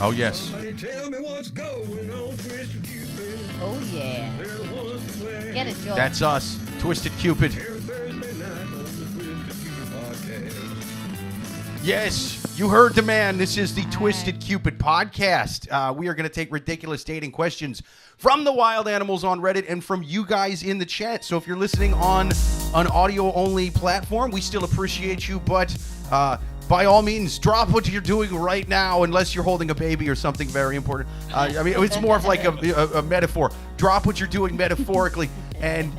Oh, yes. Somebody tell me what's going on, Twisted Cupid. Oh, yeah. Get it, Joel. That's us, Twisted Cupid. Every Thursday night on the Twisted Cupid podcast. Yes, you heard the man. This is the Twisted Cupid podcast. We are going to take ridiculous dating questions from the wild animals on Reddit and from you guys in the chat. So if you're listening on an audio-only platform, we still appreciate you, but by all means, drop what you're doing right now, unless you're holding a baby or something very important. I mean, it's more of like a metaphor. Drop what you're doing metaphorically and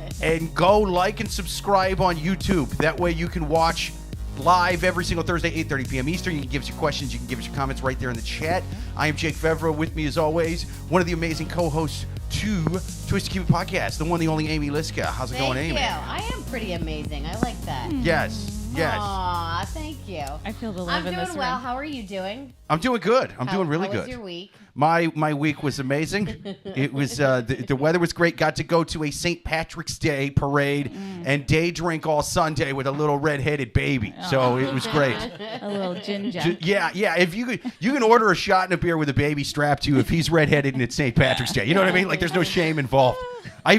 go like and subscribe on YouTube. That way you can watch live every single Thursday, 8:30 p.m. Eastern. You can give us your questions. You can give us your comments right there in the chat. I am Jake Vevera. With me, as always, one of the amazing co-hosts to Twisted Cupid Podcast, the one, the only Amy Liszka. How's it going, Amy? Thank you. I am pretty amazing. I like that. Yes. Yes. Aw, thank you. I feel the love in this room. I'm doing well. How are you doing? I'm doing good. I'm doing really good. How was your week? My week was amazing. It was the weather was great. Got to go to a St. Patrick's Day parade and day drink all Sunday with a little red-headed baby. So it was great. A little ginger. Yeah. If you can order a shot and a beer with a baby strapped to you if he's red-headed and it's St. Patrick's Day. You know what I mean? Like there's no shame involved. I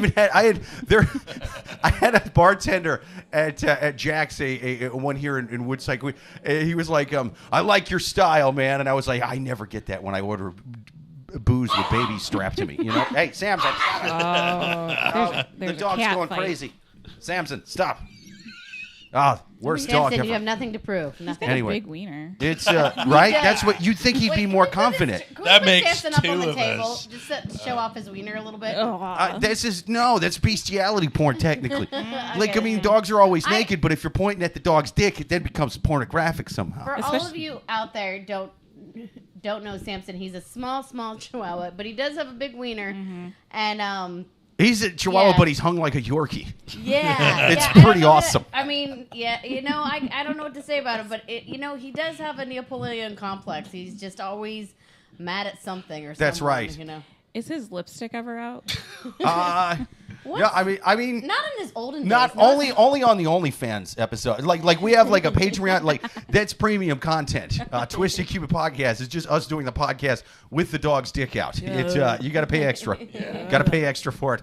had a bartender at Jack's a one here in Woodside. He was like, I like your style, man. And I was like, I never get that when I order booze with babies strapped to me. You know? Hey, Samson. The dog's going crazy. Samson, stop. Worst dog Samson, ever. you have nothing to prove. Nothing. Anyway. Big wiener. It's right. That's what you'd think he'd be more confident. That makes Samson up on two the of table, us. just to show off his wiener a little bit. That's bestiality porn technically. Like I mean, dogs are always naked, but if you're pointing at the dog's dick, it then becomes pornographic somehow. For all of you out there don't know Samson, he's a small chihuahua, but he does have a big wiener, and He's a chihuahua, Yeah. but he's hung like a Yorkie. yeah, It's yeah, I don't pretty know what awesome. I mean, yeah, I don't know what to say about him, but he does have a Neapolitan complex. He's just always mad at something or something. That's right. Is his lipstick ever out? What? Yeah, I mean, Not in his olden days. not only on the OnlyFans episode. Like we have like a Patreon, like that's premium content. Twisted Cupid Podcast is just us doing the podcast with the dog's dick out. It's you got to pay extra. Got to pay extra for it.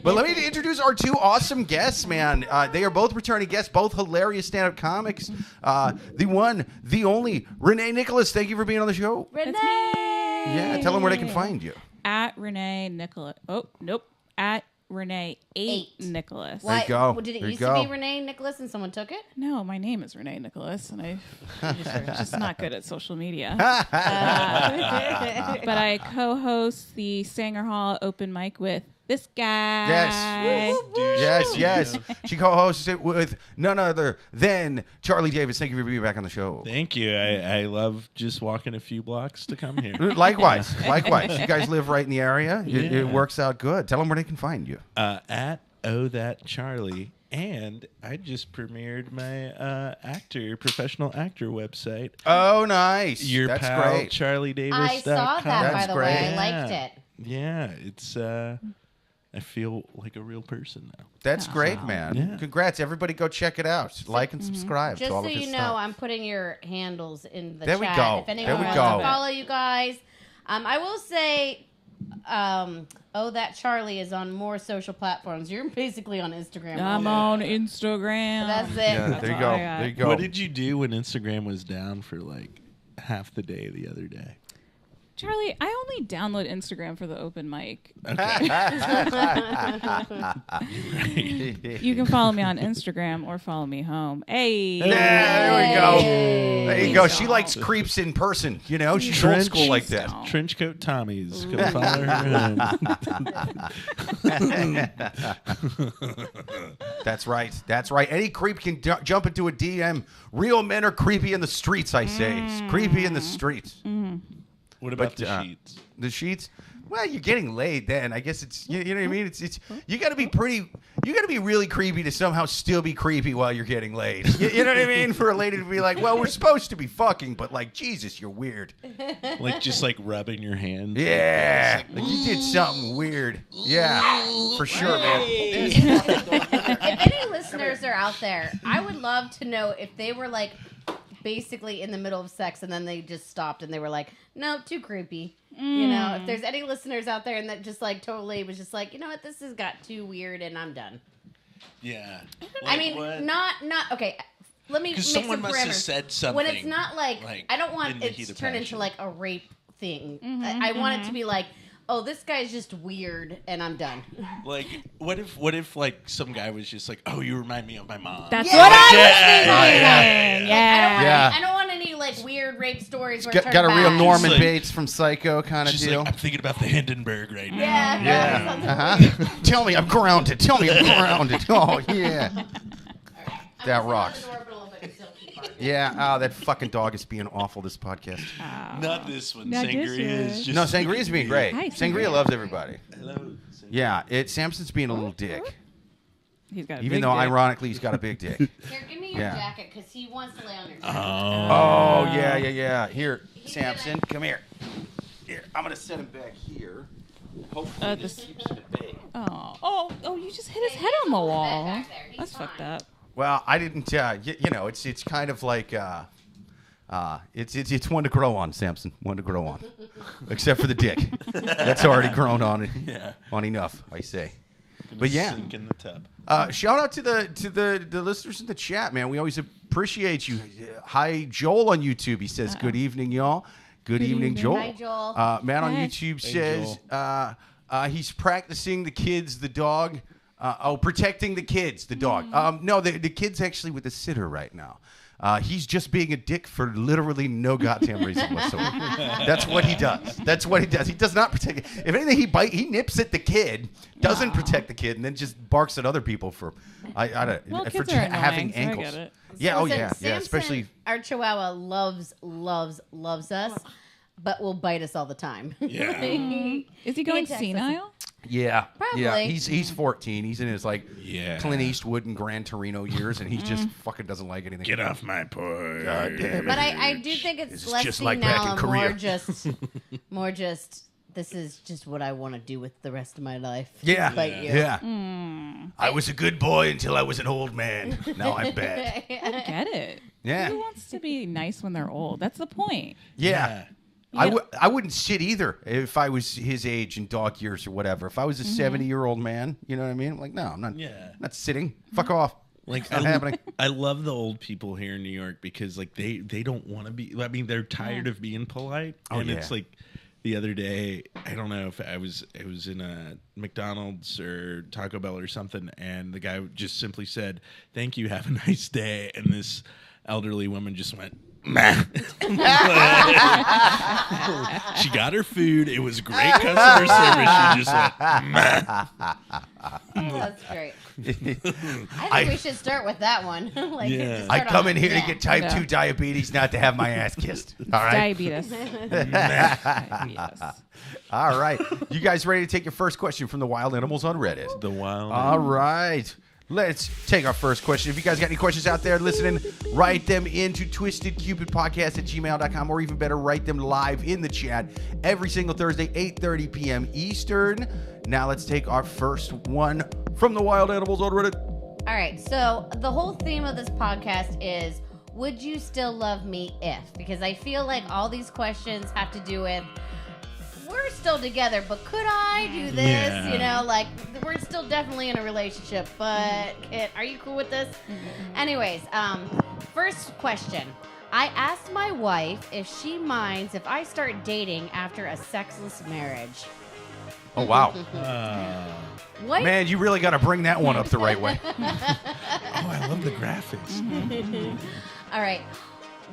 But let me introduce our two awesome guests, man. They are both returning guests, both hilarious stand-up comics. The one, the only, Renee Nicholas. Thank you for being on the show. Renee. Yeah, tell them where they can find you. At Renee Nicholas. Oh, nope. At Renee 8 Nicholas. There you go. Did it There you used go. to be Renee Nicholas and someone took it? No, my name is Renee Nicholas, and I'm just not good at social media. But I co-host the Sanger Hall open mic with this guy. Yes. She co-hosts it with none other than Charlie Davis. Thank you for being back on the show. Thank you. I love just walking a few blocks to come here. Likewise. You guys live right in the area. It works out good. Tell them where they can find you. At That Charlie. And I just premiered my professional actor website. Oh, nice. Your That's pal, great. CharlieDavis.com. I saw that, by That's the great. way. I liked it. Yeah, it's I feel like a real person now. That's great, man. Yeah. Congrats. Everybody go check it out. Like and subscribe Just to all so of his you know, stuff. I'm putting your handles in the There chat. we go. If anyone There we wants go. to follow you guys. I will say, That Charlie is on more social platforms. You're basically on Instagram. I'm on Instagram. That's it. Yeah, That's there you all go. I got. There you go. What did you do when Instagram was down for like half the day the other day? Charlie, I only download Instagram for the open mic. You can follow me on Instagram or follow me home. Hey. There we go. There you go. She likes creeps in person. You know, she's old school like that. Trenchcoat Tommy's. Come follow her home. That's right. That's right. Any creep can jump into a DM. Real men are creepy in the streets, I say. It's creepy in the streets. What about But, the sheets? The sheets? Well, you're getting laid then. I guess it's, you know what I mean? It's you got to be pretty, you got to be really creepy to somehow still be creepy while you're getting laid. You know what I mean? For a lady to be like, well, we're supposed to be fucking, but like, Jesus, you're weird. Like just like rubbing your hands. Yeah. Like you did something weird. Yeah. For sure, man. If any listeners are out there, I would love to know if they were like basically in the middle of sex, and then they just stopped, and they were like, "No, too creepy." You know, if there's any listeners out there, and that just like totally was just like, you know what, this has got too weird, and I'm done. Yeah. I mean, what? not okay. Let me make some someone must have parameters. said something. When it's not like I don't want it to turn into like a rape thing. I want it to be like, oh, this guy's just weird, and I'm done. Like, what if like some guy was just like, oh, you remind me of my mom. That's what I was thinking. Yeah. I don't want any like weird rape stories. Where Got a real back. Norman Like- Bates from Psycho kind of Just deal. like, I'm thinking about the Hindenburg right now. Yeah. Tell me I'm grounded. Tell me I'm grounded. Oh yeah. That rocks. Yeah. Oh, that fucking dog is being awful this podcast. Not this one. Not Sangria this is one. just. No, Sangria's being great. Hi, Sangria Sangria. loves everybody. Hello. Sangria. Yeah, Samson's being a little dick. He's got a Even big though, dick. ironically, he's got a big dick. Here, give me your Yeah. jacket because he wants to lay on your jacket. Oh, yeah. Here, Samson, come here. Here, I'm going to set him back here. Hopefully this keeps him at bay. Oh, you just hit his head on the wall. back there. He's That's fucked fine. up. Well, I didn't, you know, it's kind of like, it's one to grow on, Samson. One to grow on. Except for the dick. That's already grown on it. Yeah. On enough, I say. Gonna But yeah. Sink in the tub. Shout out to the listeners in the chat, man. We always appreciate you. Hi, Joel on YouTube. He says, "Good evening, y'all." Good evening, Joel. Hi, Joel. Matt on Hi. YouTube Hey, says he's practicing the kids, the dog. Protecting the kids, the dog. No, the kid's actually with the sitter right now. He's just being a dick for literally no goddamn reason whatsoever. That's what he does. That's what he does. He does not protect. If anything, he nips at the kid, doesn't protect the kid, and then just barks at other people for Well, for kids are having annoying, so I ankles. get it. Yeah. Listen, Oh yeah. Samson, Especially. our Chihuahua loves us, but will bite us all the time. Yeah. Is he going attacks us. senile? Yeah. Probably. Yeah. He's 14. He's in his Yeah. Clint Eastwood and Gran Torino years, and he just fucking doesn't like anything. Get off my porch. God damn it. But I do think it's This is less just senile like back in and Korea. more just this is just what I want to do with the rest of my life. Yeah. Bite you. Yeah. I was a good boy until I was an old man. Now I'm bad. I get it. Yeah. Who wants to be nice when they're old? That's the point. Yeah. I wouldn't shit either if I was his age in dog years or whatever. If I was a 70-year-old man, you know what I mean? I'm like, no, I'm not. Yeah. Not sitting. Fuck off. Like It's not happening. I love the old people here in New York because like they don't want to be. I mean, they're tired of being polite. Oh, and yeah. it's like the other day. I don't know if I was in a McDonald's or Taco Bell or something, and the guy just simply said, "Thank you, have a nice day," and this elderly woman just went. Meh. She got her food. It was great customer service. She just went. Meh. Oh, that's great. I think we should start with that one. Like, Yeah. just I start come off- in here yeah. to get type Yeah. 2 diabetes, not to have my ass kissed. All right. Diabetes. Diabetes. All right. You guys ready to take your first question from the wild animals on Reddit? The wild. All right. Let's take our first question. If you guys got any questions out there listening, write them into twistedcupidpodcast@gmail.com, or even better, write them live in the chat every single Thursday, 8:30 p.m. Eastern. Now let's take our first one from the wild animals on Reddit. All right. So the whole theme of this podcast is, would you still love me if? Because I feel like all these questions have to do with, we're still together, but could I do this? Yeah. You know, like, we're still definitely in a relationship, but are you cool with this? Anyways, first question. I asked my wife if she minds if I start dating after a sexless marriage. Oh, wow. What? Man, you really got to bring that one up the right way. Oh, I love the graphics. All right.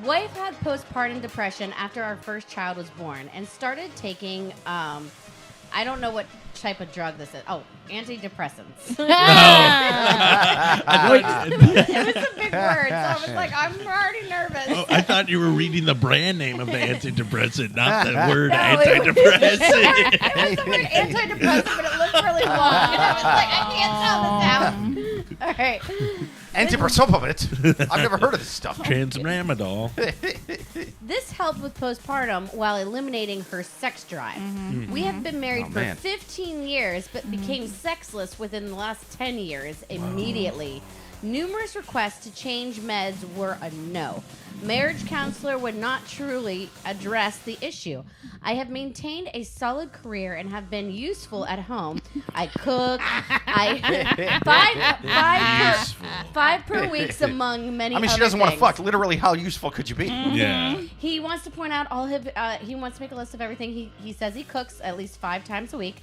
Wife had postpartum depression after our first child was born and started taking, I don't know what type of drug this is. Oh, antidepressants. It was a big word, so I was like, I'm already nervous. Oh, I thought you were reading the brand name of the antidepressant, not the word No, it was- antidepressant. It was the word antidepressant, but it looked really long. And I was like, I can't tell this out. All right. Antidepressant. I've never heard of this stuff. Transramadol. This helped with postpartum while eliminating her sex drive. We have been married Oh, for man. 15 years, but became sexless within the last 10 years immediately Numerous requests to change meds were a no. Marriage counselor would not truly address the issue. I have maintained a solid career and have been useful at home. I cook. Five per week among many. I mean, she other doesn't want to things. fuck. Literally, how useful could you be? Yeah. He wants to point out all his. He wants to make a list of everything. He says he cooks at least 5 times a week.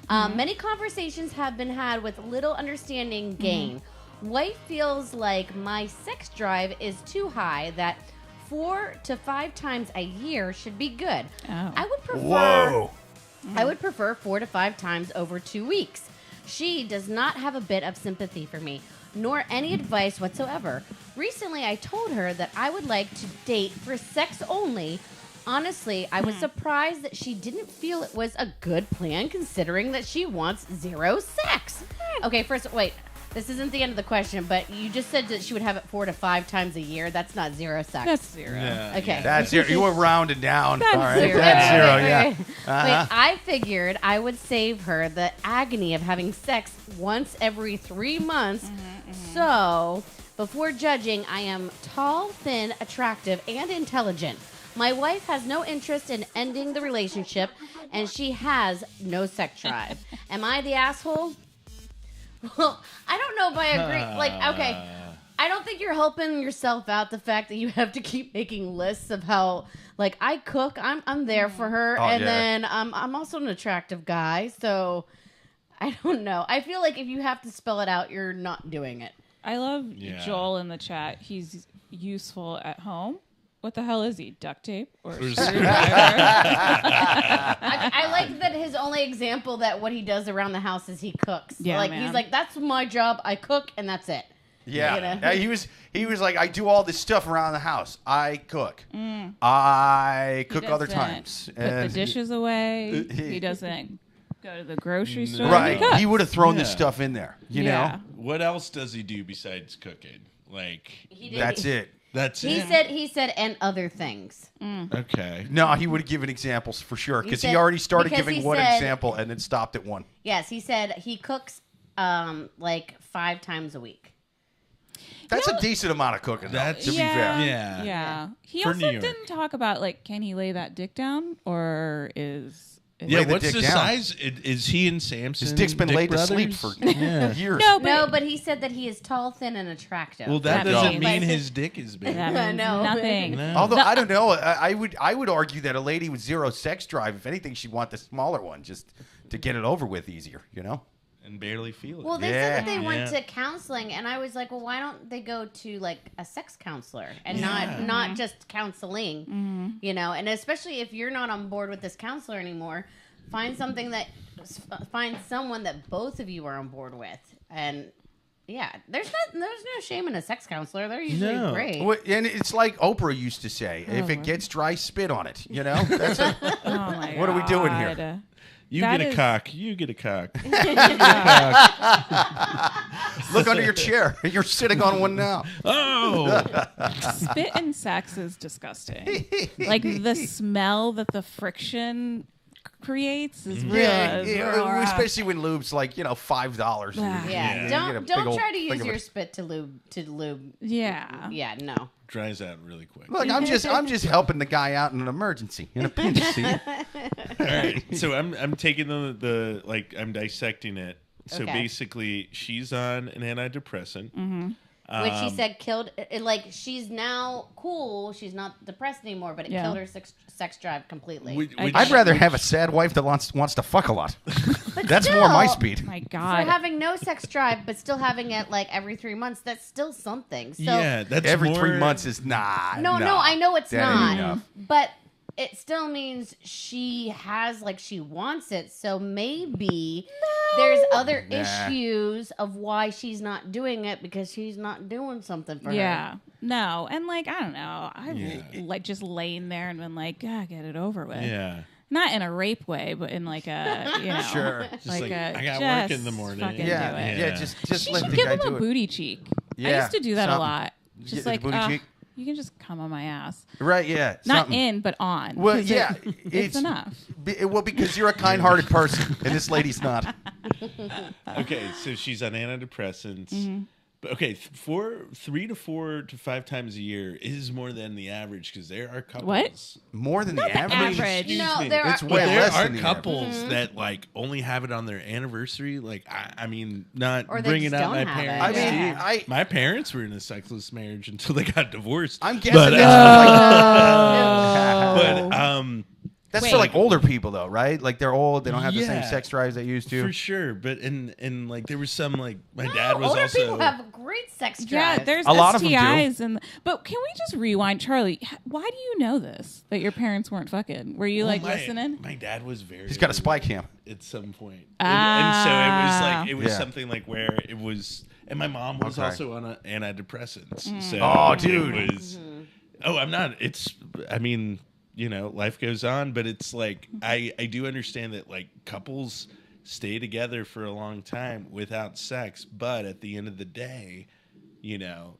Many conversations have been had with little understanding gained. Wife feels like my sex drive is too high. That 4 to 5 times a year should be good. Oh. I would prefer. Whoa. I would prefer 4 to 5 times over 2 weeks. She does not have a bit of sympathy for me, nor any advice whatsoever. Recently, I told her that I would like to date for sex only. Honestly, I was surprised that she didn't feel it was a good plan considering that she wants 0 sex. Okay, first, wait. This isn't the end of the question, but you just said that she would have it 4 to 5 times a year. That's not 0 sex. That's 0. Yeah. Okay. That's 0. You were rounded down. That's All right. 0. That's 0, yeah. Wait, I figured I would save her the agony of having sex once every 3 months. So, before judging, I am tall, thin, attractive, and intelligent. My wife has no interest in ending the relationship, and she has no sex drive. Am I the asshole? Well, I don't know if I agree. Like, okay, I don't think you're helping yourself out. The fact that you have to keep making lists of how, like, I cook, I'm there for her, and then I'm also an attractive guy. So I don't know. I feel like if you have to spell it out, you're not doing it. I love Joel in the chat. He's useful at home. What the hell is he? Duct tape or screwdriver? I like that his only example that what he does around the house is he cooks. Yeah, like man. he's like, that's my job. I cook and that's it. Yeah. You know? Yeah, he was like, I do all this stuff around the house. I cook. I cook other times. Put the dishes away. He doesn't go to the grocery store. Right. He cooks. He would have thrown this stuff in there. You know? What else does he do besides cooking? Like, That's it. that's He it. said, and other things. Okay. No, he would have given examples for sure because he said- already started because giving he one said- example and then stopped at one. Yes, he said he cooks like 5 times a week. That's a decent amount of cooking, though, That's- to be fair. Yeah. Yeah. He For also New York. didn't talk about, like, can he lay that dick down or is Yeah, Lay the what's dick the down. size? Is he and Samson? His dick's been Dick laid to sleep brothers? for years. No, but he said that he is tall, thin, and attractive. Well, that That doesn't means- mean his dick is big. that means No. nothing? No. Although I don't know, I would argue that a lady with 0 sex drive, if anything, she'd want the smaller one just to get it over with easier. You know? And barely feel it. Well, they said that they Yeah. went to counseling, and I was like, well, why don't they go to like a sex counselor and not just counseling, you know? And especially if you're not on board with this counselor anymore, find someone that both of you are on board with, and yeah, there's no shame in a sex counselor. They're usually No. great. Well, and it's like Oprah used to say: if it gets dry, spit on it. You know? That's Oh my What are we doing here? God. You That get a is- cock. You get a cock. Look under your chair. You're sitting on one now. Oh. Spit and sex is disgusting. Like the smell that the friction creates is real. Especially when lube's like $5. Yeah. Yeah, You get a big don't old try to thing use of your it. spit to lube. Yeah. Yeah, no. Dries out really quick. Look, I'm just helping the guy out in an emergency, in a pinch. See? All right. So I'm taking the I'm dissecting it. So Okay. basically, she's on an antidepressant. Which she said killed, she's now cool. She's not depressed anymore, but it Yeah. killed her sex drive completely. Which, I'd rather have a sad wife that wants to fuck a lot. But That's still, more my speed. My For God. having no sex drive, but still having it like every 3 months, that's still something. So yeah, that's Every more, 3 months is not. no, I know it's That ain't not, enough. but it still means she has she wants it. So maybe there's other issues of why she's not doing it because she's not doing something for her. Yeah. No. And I don't know. I've just lain there and been like, God, get it over with. Yeah. Not in a rape way, but in a, Sure. Just like, I got work in the morning. fucking Yeah, do it. yeah. Just She let should the give guy him do a it. booty cheek. I Yeah, used to do that a something. lot. Get Just the like, booty cheek? you can just come on my ass. Right? Yeah. Not something. in, but on. Well, 'Cause yeah, it's enough. Well, because you're a kind-hearted person, and this lady's not. Okay, so she's on antidepressants, But okay, 3 to 4 to 5 times a year is more than the average because there are couples. What? More than the average? average. Excuse No, me. there It's are. way yeah. There less are than the couples that like only have it on their anniversary. Like I mean, not Or they bringing just out my don't have it. parents. I mean, Yeah. my parents were in a sexless marriage until they got divorced. I'm guessing But, that's that's Wait. for like older people though, right? Like they're old, they don't have the same Yeah. sex drives they used to. for sure. But in like there was some like my No, dad was older also people have great sex Yeah, drive. there's A lot of them do. STIs and but can we just rewind, Charlie? Why do you know this? That your parents weren't fucking? Were you Well, like listening? My dad was very. He's got a spy cam. At some point, Ah. and so it was Yeah. something like where it was, and my mom was Okay. also on antidepressants. So Oh, it dude. was. Oh, I'm not. It's. I mean, life goes on, but it's like I do understand that like couples stay together for a long time without sex, but at the end of the day,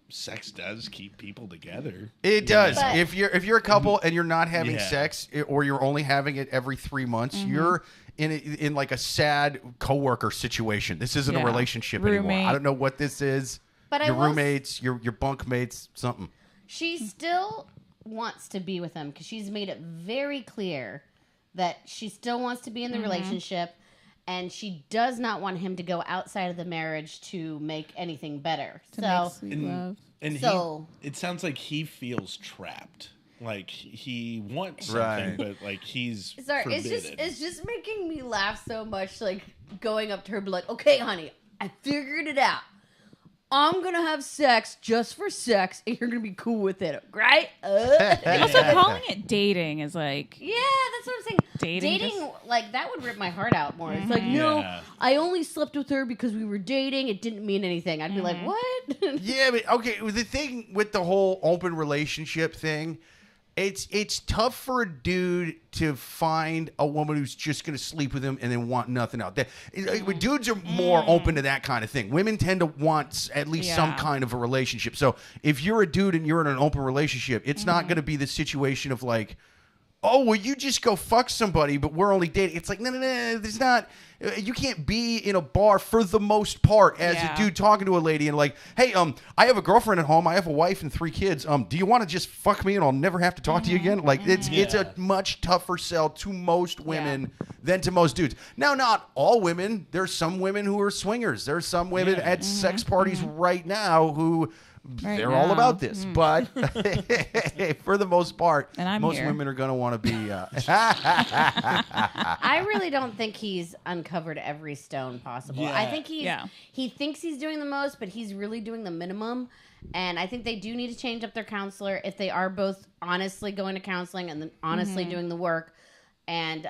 sex does keep people together. It does. But- If you're a couple and you're not having Yeah. sex, or you're only having it every 3 months, you're in like a sad coworker situation. This isn't a Yeah. relationship anymore. Roommate. I don't know what this is. But I your will roommates, your bunk mates, something. She still wants to be with him because she's made it very clear that she still wants to be in the relationship, and she does not want him to go outside of the marriage to make anything better. To So make sweet love. And So- it sounds like he feels trapped. Like he wants Right. something, but like he's sorry, forbidden. it's just making me laugh so much. Like going up to her, be like, "Okay, honey, I figured it out. I'm gonna have sex just for sex, and you're gonna be cool with it, right?" Also, calling it dating is like Yeah, that's what I'm saying. Dating like that would rip my heart out more. It's like, no, Yeah. I only slept with her because we were dating. It didn't mean anything. I'd be like, what? Yeah, but okay. The thing with the whole open relationship thing, it's tough for a dude to find a woman who's just going to sleep with him and then want nothing else. Dudes are more open to that kind of thing. Women tend to want at least some Yeah. kind of a relationship. So if you're a dude and you're in an open relationship, it's not going to be the situation of like, oh, well, you just go fuck somebody, but we're only dating. It's like, no, there's not. You can't be in a bar for the most part as Yeah. a dude talking to a lady and like, hey, I have a girlfriend at home. I have a wife and 3 kids. Do you want to just fuck me and I'll never have to talk to you again? Like, it's a much tougher sell to most women than to most dudes. Now, not all women. There's some women who are swingers. There's some women at sex parties right now who. Right They're all now. about this, but for the most part, And I'm most here. women are going to want to be. I really don't think he's uncovered every stone possible. Yeah. I think Yeah. he thinks he's doing the most, but he's really doing the minimum. And I think they do need to change up their counselor if they are both honestly going to counseling and then honestly doing the work. And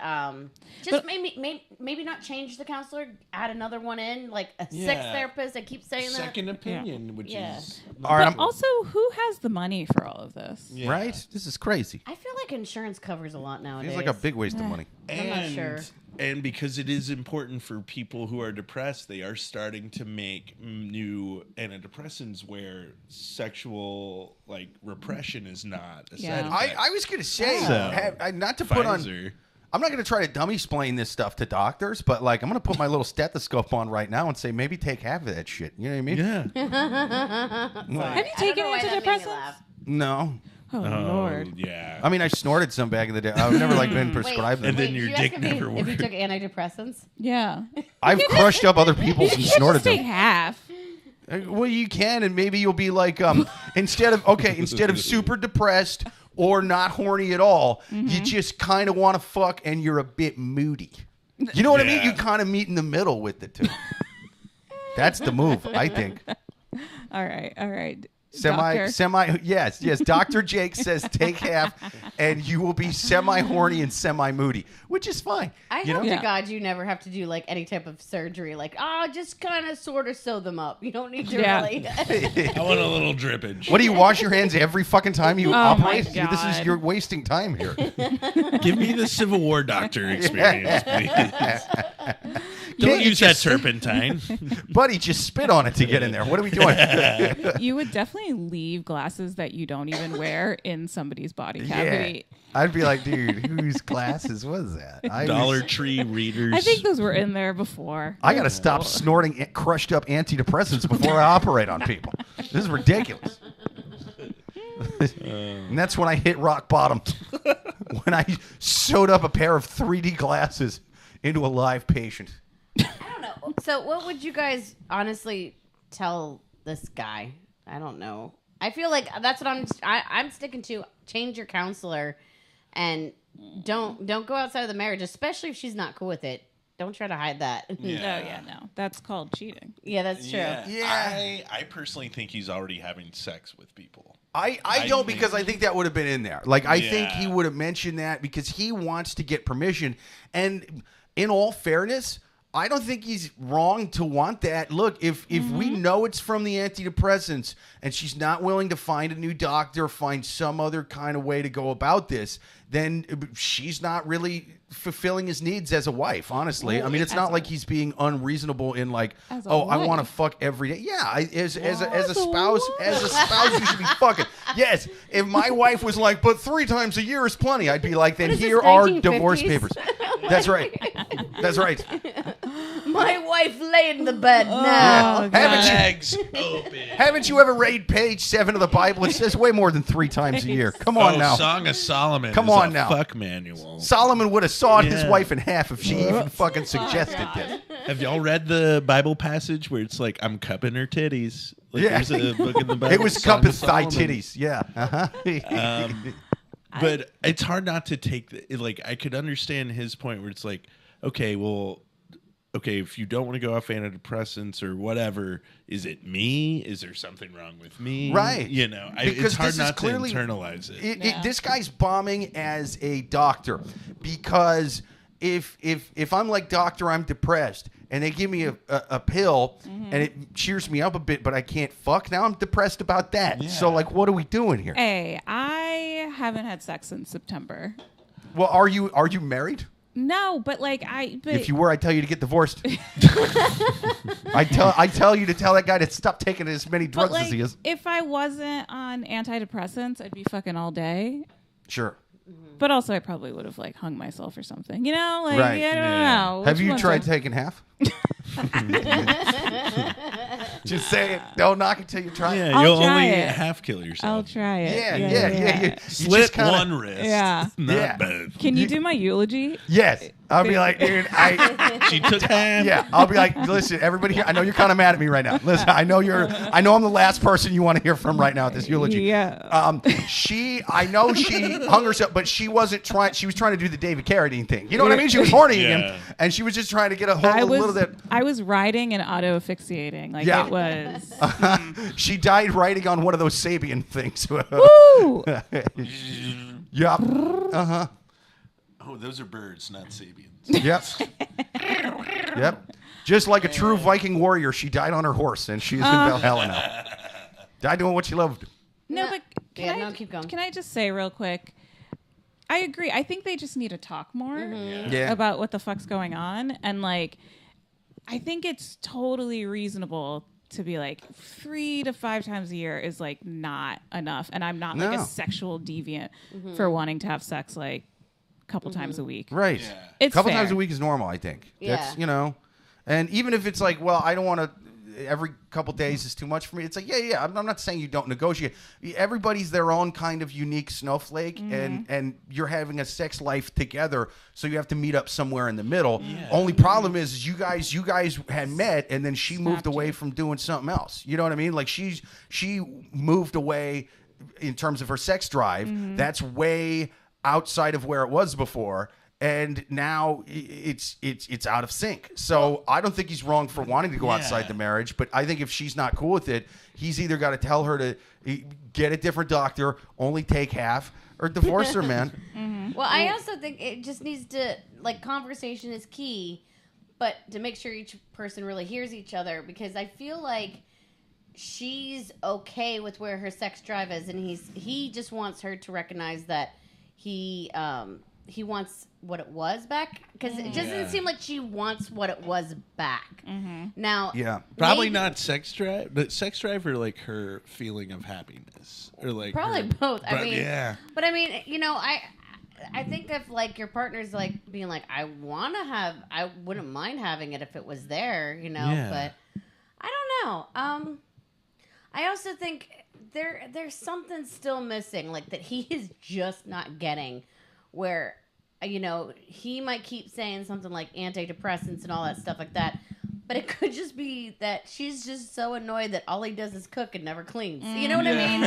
just maybe not change the counselor, add another one in, like a sex Yeah. therapist. I keep saying that. second opinion, which Yeah. is All right, But also, who has the money for all of this? Yeah. right? This is crazy. I feel like insurance covers a lot nowadays. Feels like a big waste of money. I'm not sure. And because it is important for people who are depressed, they are starting to make new antidepressants where sexual like repression is not a Yeah. side effect. I was going to say, So, not to put on. Pfizer. I'm not going to try to dummy explain this stuff to doctors, but like I'm going to put my little stethoscope on right now and say maybe take half of that shit. You know what I mean? Yeah. Have you I don't taken know why that made me antidepressants? laugh. No. Oh, Lord. Yeah. I mean, I snorted some back in the day. I've never like been prescribed And them. then your did you dick ask me never if you worked. took antidepressants. Yeah. I've crushed up other people's and You can't snorted just take them. half. Well, you can, and maybe you'll be like, instead of super depressed or not horny at all, you just kind of want to fuck, and you're a bit moody. You know what I mean? Yeah. You kind of meet in the middle with the two. That's the move, I think. All right. Doctor. Yes. Dr. Jake says take half, and you will be semi horny and semi moody, which is fine. I you hope know? to Yeah. God you never have to do like any type of surgery. Like, just kind of sort of sew them up. You don't need to Yeah. really. I want a little drippage. What do you wash your hands every fucking time you my operate? This is God. you're wasting time here. Give me the Civil War doctor experience, please. Don't use that turpentine. Buddy, just spit on it to get in there. What are we doing? You would definitely leave glasses that you don't even wear in somebody's body cavity. Yeah. I'd be like, dude, whose glasses was that? Dollar Tree readers. I think those were in there before. I got to stop snorting crushed up antidepressants before I operate on people. This is ridiculous. And that's when I hit rock bottom. When I sewed up a pair of 3D glasses into a live patient. I don't know. So what would you guys honestly tell this guy? I don't know. I feel like that's what I'm sticking to. Change your counselor and don't go outside of the marriage, especially if she's not cool with it. Don't try to hide that. Yeah. Oh, yeah, no. That's called cheating. Yeah, that's true. Yeah. I personally think he's already having sex with people. I don't, because I think that would have been in there. Like, I think he would have mentioned that because he wants to get permission. And in all fairness, I don't think he's wrong to want that. Look, if we know it's from the antidepressants and she's not willing to find a new doctor, find some other kind of way to go about this, then she's not really fulfilling his needs as a wife, honestly. I mean, it's not like he's being unreasonable in like, I want to fuck every day. Yeah, as a spouse, you should be fucking. Yes, if my wife was like, but 3 times a year is plenty, I'd be like, then here are divorce papers. That's right. That's right. My wife lay in the bed now. Haven't you ever read page 7 of the Bible? It says way more than 3 times a year. Come on now. Song of Solomon. Come is on a now. Fuck manual. Solomon would have sawed his wife in half if she even fucking suggested this. Have y'all read the Bible passage where it's like, I'm cupping her titties? Like, there's a book in the Bible. It was Song cupping of thigh Solomon. titties. Yeah. Uh-huh. But it's hard not to take like, I could understand his point where it's like, okay, if you don't want to go off antidepressants or whatever, is it me? Is there something wrong with me? Right. You know, Because it's hard this is not clearly, to internalize it. This guy's bombing as a doctor because if I'm like, doctor, I'm depressed, and they give me a pill and it cheers me up a bit, but I can't fuck, now I'm depressed about that. Yeah. So like, what are we doing here? Hey, I haven't had sex since September. Well, are you married? No, but like If you were, I'd tell you to get divorced. I tell you to tell that guy to stop taking as many drugs as he is. If I wasn't on antidepressants, I'd be fucking all day. Sure. But also, I probably would have like hung myself or something. You know, like Right. I don't know. Have Which you one's tried a- taking half? Just say it. Don't knock it till you try it. Yeah, I'll you'll try only it. half kill yourself. I'll try it. Yeah. You Slit just kinda- one wrist. Yeah. Not Yeah. both. Can you do my eulogy? Yes. I'll be like, dude, She took half. yeah. I'll be like, listen, everybody here, I know you're kind of mad at me right now. Listen, I know I'm the last person you want to hear from right now at this eulogy. Yeah. I know she hung herself, but she wasn't trying. She was trying to do the David Carradine thing. You know what I mean? She was horny again, and she was just trying to get a hold of a little bit. I was writing and auto asphyxiating. Like Yeah. it was. She died writing on one of those Sabian things. Woo! Yup. Uh-huh. Oh, those are birds, not Sabians. Yep. Yep. Just like a true Viking warrior, she died on her horse, and she's in Valhalla now. Died doing what she loved. No, but keep going. Can I just say real quick? I agree. I think they just need to talk more Yeah. about what the fuck's going on. And like, I think it's totally reasonable to be like 3 to 5 times a year is like not enough. And I'm not like No. a sexual deviant for wanting to have sex like a couple times a week. Right. Yeah. It's a couple fair. times a week is normal, I think. Yeah. That's, and even if it's like, well, I don't want to, every couple days is too much for me. It's like, yeah. I'm not saying you don't negotiate. Everybody's their own kind of unique snowflake, and you're having a sex life together, so you have to meet up somewhere in the middle. Yeah. Only problem is you guys had met, and then she moved Snapped away you. from doing something else. You know what I mean? Like she moved away in terms of her sex drive. That's way outside of where it was before. And now it's out of sync. So I don't think he's wrong for wanting to go outside the marriage, but I think if she's not cool with it, he's either got to tell her to get a different doctor, only take half, or divorce her, man. Well, I also think it just needs to, like, conversation is key, but to make sure each person really hears each other, because I feel like she's okay with where her sex drive is, and he just wants her to recognize that he he wants what it was back, because it just doesn't seem like she wants what it was back. Now, probably maybe, not sex drive, but sex drive or like her feeling of happiness, or like probably both. I mean, yeah. But I mean, you know, I think if like your partner's like being like, I wouldn't mind having it if it was there, you know. Yeah. But I don't know. I also think there's something still missing, like that he is just not getting, where, you know, he might keep saying something like antidepressants and all that stuff like that, but it could just be that she's just so annoyed that all he does is cook and never cleans. You know what I mean?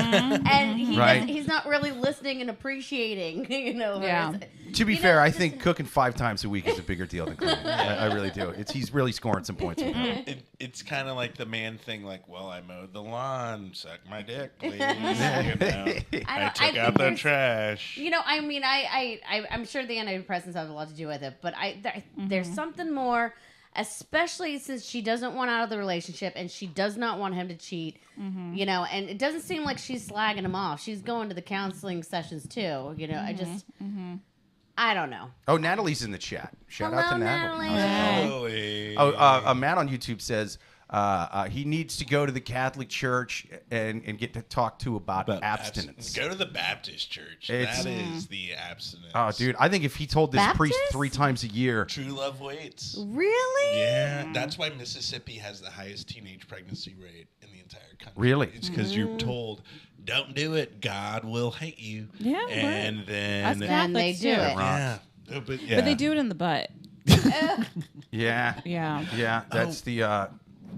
And he's not really listening and appreciating, you know. Yeah. To be fair, I think cooking 5 times a week is a bigger deal than cleaning. I really do. He's really scoring some points with that. It's kind of like the man thing, like, well, I mowed the lawn, suck my dick, please. You know? I took out the trash. You know, I mean, I'm sure the antidepressants have a lot to do with it, but there's something more, especially since she doesn't want out of the relationship and she does not want him to cheat, you know, and it doesn't seem like she's slagging him off. She's going to the counseling sessions too, you know. I don't know. Oh, Natalie's in the chat. Shout out to Natalie. Natalie. Matt on YouTube says he needs to go to the Catholic Church and get to talk to about abstinence. Go to the Baptist church. That is the abstinence. Oh, dude, I think if he told this priest 3 times a year. True love waits. Really? Yeah. That's why Mississippi has the highest teenage pregnancy rate in the entire country. Really? It's because you're told, don't do it. God will hate you. Yeah. And then they do it. Yeah. But they do it in the butt. Yeah. Yeah. That's the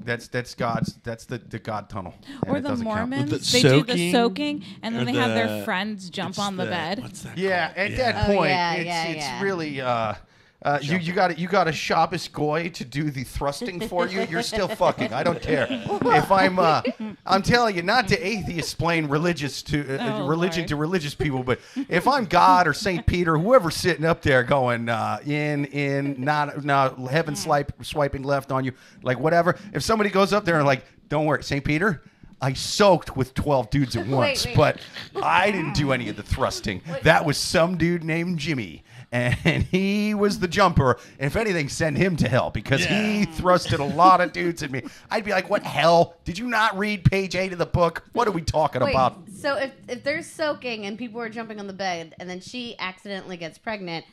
that's God's the God tunnel. And Or it the doesn't count. Mormons, they do the soaking, and then they have their friends jump on the bed. What's that Yeah, called? at that point, it's yeah. really you got a Shabbos goy to do the thrusting for you. You're still fucking. I don't care if I'm telling you not to atheist-plain religion to religious people, but if I'm God or Saint Peter, whoever's sitting up there going not heaven swiping left on you, like whatever. If somebody goes up there and like, don't worry, Saint Peter, I soaked with 12 dudes at once, but I didn't do any of the thrusting. That was some dude named Jimmy, and he was the jumper. And if anything, send him to hell, because he thrusted a lot of dudes at me. I'd be like, what hell? Did you not read page 8 of the book? What are we talking about? So if they're soaking and people are jumping on the bed and then she accidentally gets pregnant,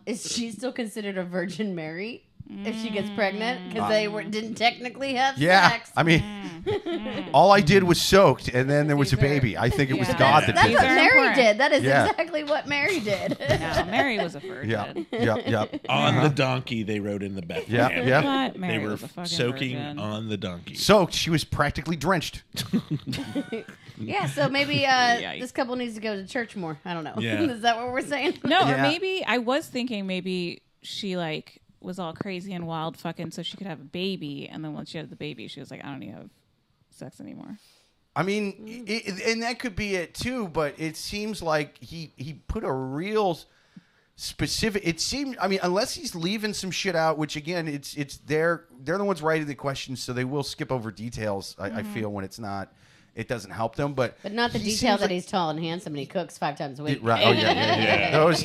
is she still considered a Virgin Mary? If she gets pregnant, because they didn't technically have sex. I mean, all I did was soaked, and then there was a baby. I think it was God that That's did what that. Mary did. That is exactly what Mary did. No, Mary was a virgin. Yep. On the donkey, they rode in the Bethlehem. Yeah. But Mary They were was a fucking soaking virgin. on the donkey. Soaked. She was practically drenched. Yeah, so maybe this couple needs to go to church more. I don't know. Yeah. Is that what we're saying? No, or Yeah. maybe I was thinking maybe she like was all crazy and wild fucking so she could have a baby, and then once she had the baby, she was like, I don't need to have sex anymore. I mean, and that could be it too, but it seems like he put a real specific. It seemed. I mean, unless he's leaving some shit out, which again, it's they're the ones writing the questions, so they will skip over details. I feel when it's not. It doesn't help them, but not the detail that he's tall and handsome and he cooks 5 times a week. Right? Oh yeah. Those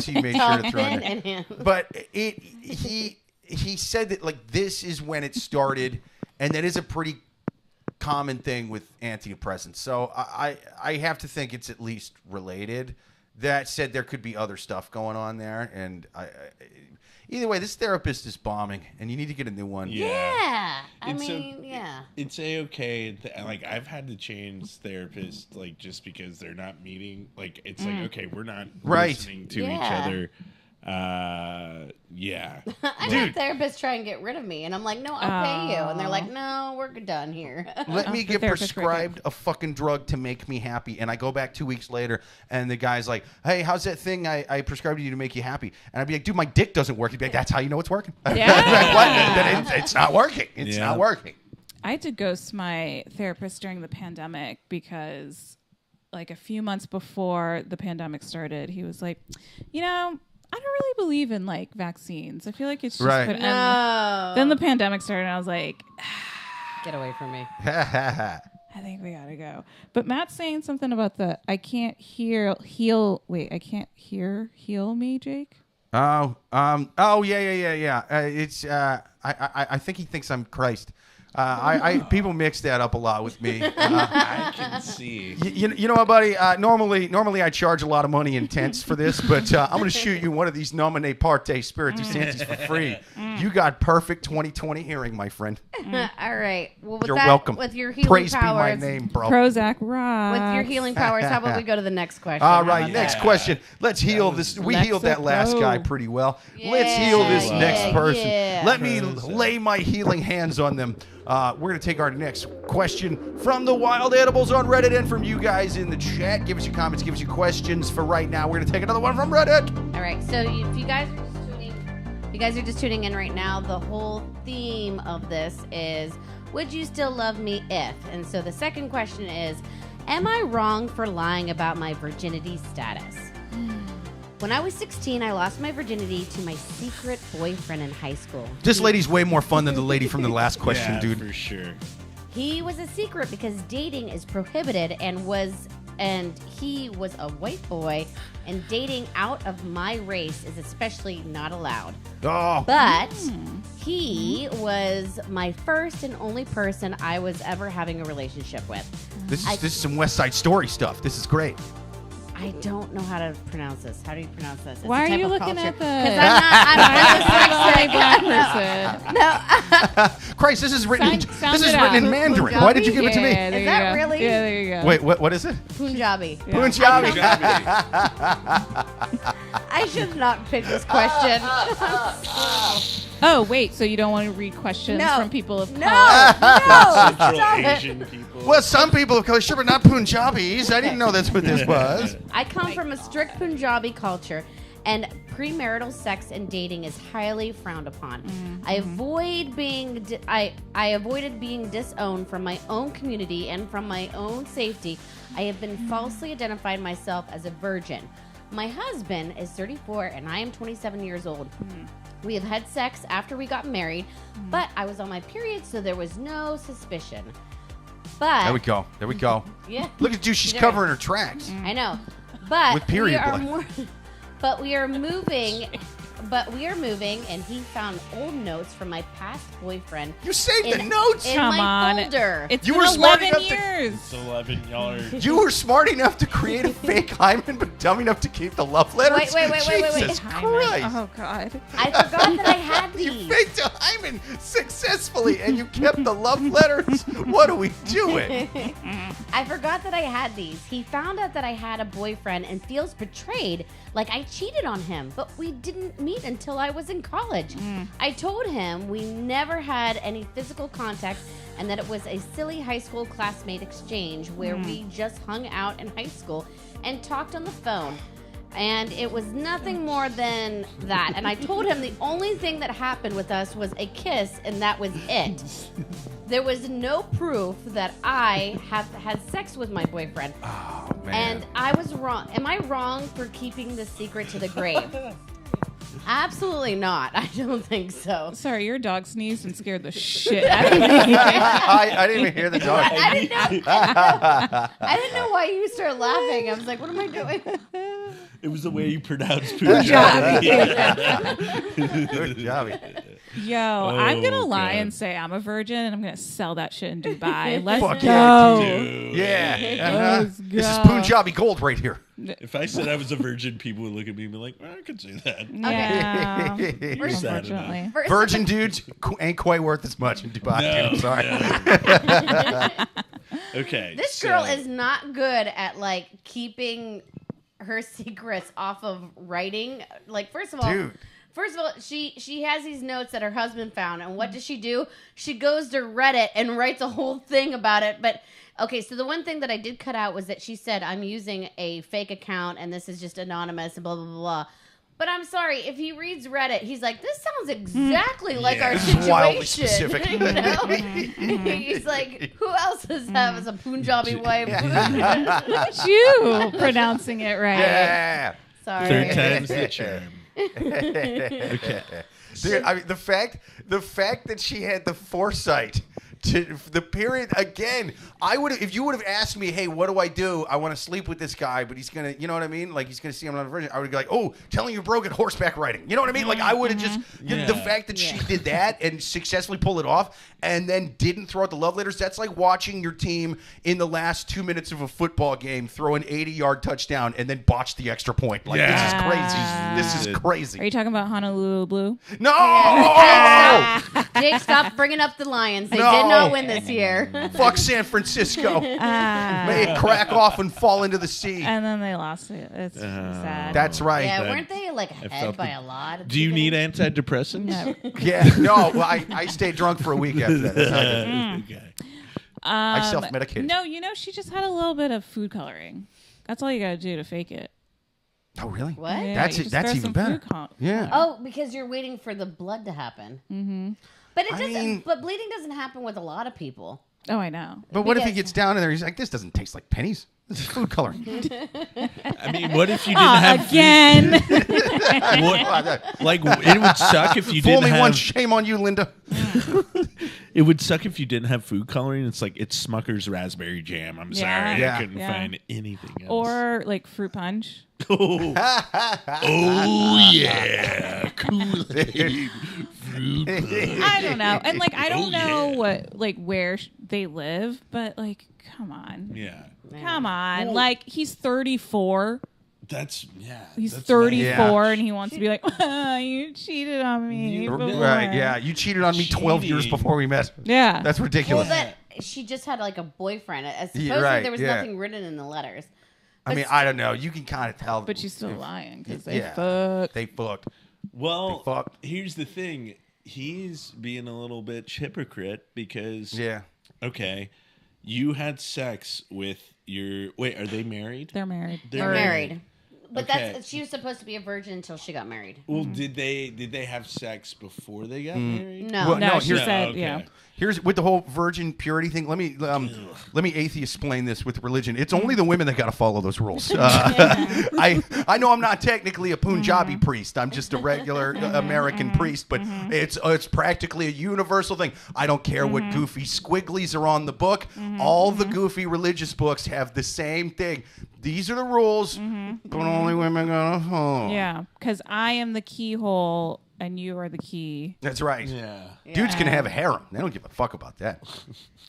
he made sure to throw in there. And But he said that like this is when it started, and that is a pretty common thing with antidepressants. So I have to think it's at least related. That said, there could be other stuff going on there, and either way, this therapist is bombing, and you need to get a new one. yeah. I It's mean, yeah. It's a-okay. Like, I've had to change therapists, like, just because they're not meeting. Like, it's like, okay, we're not listening to each other. Yeah. I had therapists try and get rid of me, and I'm like, no, I'll pay you. And they're like, no, we're done here. Let me get therapist prescribed a fucking drug to make me happy. And I go back 2 weeks later, and the guy's like, hey, how's that thing I prescribed you to make you happy? And I'd be like, dude, my dick doesn't work. He'd be like, that's how you know it's working? Yeah. Like, what? Then it's not working. It's not working. I had to ghost my therapist during the pandemic because like a few months before the pandemic started, he was like, you know, I don't really believe in like vaccines. I feel like it's just Right. and then the pandemic started and I was like, Get away from me. I think we gotta go. But Matt's saying something about I can't hear heal me, Jake. Yeah. It's I think he thinks I'm Christ. People mix that up a lot with me. I can see. You know what, buddy? Normally I charge a lot of money in tents for this, but I'm going to shoot you one of these Nomine Parte Spiritus Sanctis for free. You got perfect 20/20 hearing, my friend. All right. Well, with You're that, welcome. With your healing Praise powers, be my name, bro. Prozac rocks. with your healing powers, how about we go to the next question? All How right, about next that? question. Let's heal this. We healed that last guy pretty well. Let's heal this Yeah, next person. yeah. Let me lay my healing hands on them. We're going to take our next question from the wild animals on Reddit and from you guys in the chat. Give us your comments, give us your questions. For right now, we're going to take another one from Reddit. All right. So if you guys are just tuning in right now, the whole theme of this is, would you still love me if? And so the second question is, am I wrong for lying about my virginity status? When I was 16, I lost my virginity to my secret boyfriend in high school. This lady's way more fun than the lady from the last question, Yeah, dude. for sure. He was a secret because dating is prohibited and he was a white boy, and dating out of my race is especially not allowed. Oh, But he was my first and only person I was ever having a relationship with. this is some West Side Story stuff. This is great. I don't know how to pronounce this. How do you pronounce this? It's Why a are type you of looking culture. at the? 'Cause I'm black dyslexic. person. Christ, this is written. Sound This is it written out. in Mandarin. Why did you give it to me? Yeah, there Is you that go. really? Yeah, there you go. Wait, what is it? Punjabi. Yeah. Punjabi. I should not pick this question. Oh, wait. So you don't want to read questions No. from people of No, color? no, Central stop it. Asian people. Well, some people of color, sure, but not Punjabis. I didn't know that's what this was. I come from a strict Punjabi culture, and premarital sex and dating is highly frowned upon. I avoided being disowned from my own community and from my own safety. I have been falsely identified myself as a virgin. My husband is 34 and I am 27 years old. We have had sex after we got married, but I was on my period, so there was no suspicion. But There we go. There we go. yeah, Look at you. She's Did I- covering her tracks. I know. But With period blood. we are moving, and he found old notes from my past boyfriend You saved the in- notes. in Come my on. folder. It's You been were smart 11 enough to- years. It's 11. Y'all are. You were smart enough to create a fake hymen, but dumb enough to keep the love letters. Wait. Jesus Christ. Oh, God. I forgot that I had You these. faked a hymen successfully, and you kept the love letters. What are we doing? I forgot that I had these. He found out that I had a boyfriend and feels betrayed, like I cheated on him, but we didn't meet until I was in college. I told him we never had any physical contact and that it was a silly high school classmate exchange where we just hung out in high school and talked on the phone. And it was nothing more than that. And I told him the only thing that happened with us was a kiss, and that was it. There was no proof that I have had sex with my boyfriend. Oh, man. And I was wrong. Am I wrong for keeping this secret to the grave? Absolutely not. I don't think so. Sorry, your dog sneezed and scared the shit out of me. I didn't even hear the dog. I didn't know why you started laughing. I was like, what am I doing? It was the way you pronounced Punjabi. Good job. Yo, I'm going to lie God. and say I'm a virgin and I'm going to sell that shit in Dubai. Let's Fuck go. yeah, Dude. Yeah. Let's This is go. Punjabi gold right here. If I said I was a virgin, people would look at me and be like, well, I could say that. Yeah. You're sad enough. Unfortunately. Virgin dudes ain't quite worth as much in Dubai. No, I'm sorry. no. Okay. This girl is not good at like keeping her secrets off of writing. Like, first of all, Dude. she has these notes that her husband found, and what does she do? She goes to Reddit and writes a whole thing about it. But okay, so the one thing that I did cut out was that she said, I'm using a fake account and this is just anonymous and blah blah blah. But I'm sorry, if he reads Reddit, he's like, this sounds exactly like our This situation. is wildly specific. You know? He's like, who else does have as a Punjabi wife? Look at you pronouncing it right. Yeah. Sorry. Third time's the charm. Okay. Dude, I mean, the fact that she had the foresight the parent again. I would if you would have asked me, hey, what do? I want to sleep with this guy, but he's gonna, you know what I mean? Like he's gonna see I'm not a virgin. I would be like, oh, telling you broke at horseback riding. You know what I mean? Like I would have just the fact that she did that and successfully pulled it off, and then didn't throw out the love letters. That's like watching your team in the last 2 minutes of a football game throw an 80-yard touchdown and then botch the extra point. Like this is crazy. This is crazy. Are you talking about Honolulu Blue? No. Jake, stop bringing up the Lions. They did not win this year. Fuck San Francisco. May it crack off and fall into the sea. And then they lost it. It's sad. That's right. Yeah, weren't they like ahead by a lot? Do you need antidepressants? No. Yeah. No, well, I stayed drunk for a week after that. That's not good. Okay. I self-medicated. No, she just had a little bit of food coloring. That's all you got to do to fake it. Oh, really? What? Yeah, That's you it. just That's throw even some better. food Yeah. Oh, because you're waiting for the blood to happen. Mm-hmm. But it doesn't. But bleeding doesn't happen with a lot of people. Oh, I know. But what if he gets down in there? He's like, this doesn't taste like pennies. This is food coloring. I mean, what if you didn't have again? like it would suck if you Fool didn't me have. once, shame on you, Linda. It would suck if you didn't have food coloring. It's like it's Smucker's raspberry jam. I'm sorry, Yeah. I couldn't find anything else. Or like fruit punch. oh yeah, Kool-Aid, fruit punch. I don't know. And like I don't know yeah. what like where they live, but like come on. Yeah, Come on. Well- like he's 34. that's He's that's 34 Yeah. and he wants to be like, you cheated on me. before." Right, yeah. You cheated on me 12 years Cheating. before we met. Yeah. That's ridiculous. Well, but she just had like a boyfriend. Supposedly right, there was yeah. nothing written in the letters. I mean, I don't know. You can kind of tell. But she's still lying because they Yeah. fuck. They fucked. Well, They fucked. here's the thing. He's being a little bit hypocrite because Yeah. okay, you had sex with your wait. Are they married? They're married. They're married. But Okay. she was supposed to be a virgin until she got married. Well, did they have sex before they got married? No. Well, No, no, she here's- said, okay. yeah. Here's with the whole virgin purity thing. Let me atheist explain this with religion. It's only the women that got to follow those rules. I know I'm not technically a Punjabi priest. I'm just a regular American priest, but it's practically a universal thing. I don't care what goofy squigglies are on the book. All the goofy religious books have the same thing. These are the rules, but only women gonna follow. Yeah. Because I am the keyhole and you are the key. That's right. Yeah. Dudes can have a harem. They don't give a fuck about that.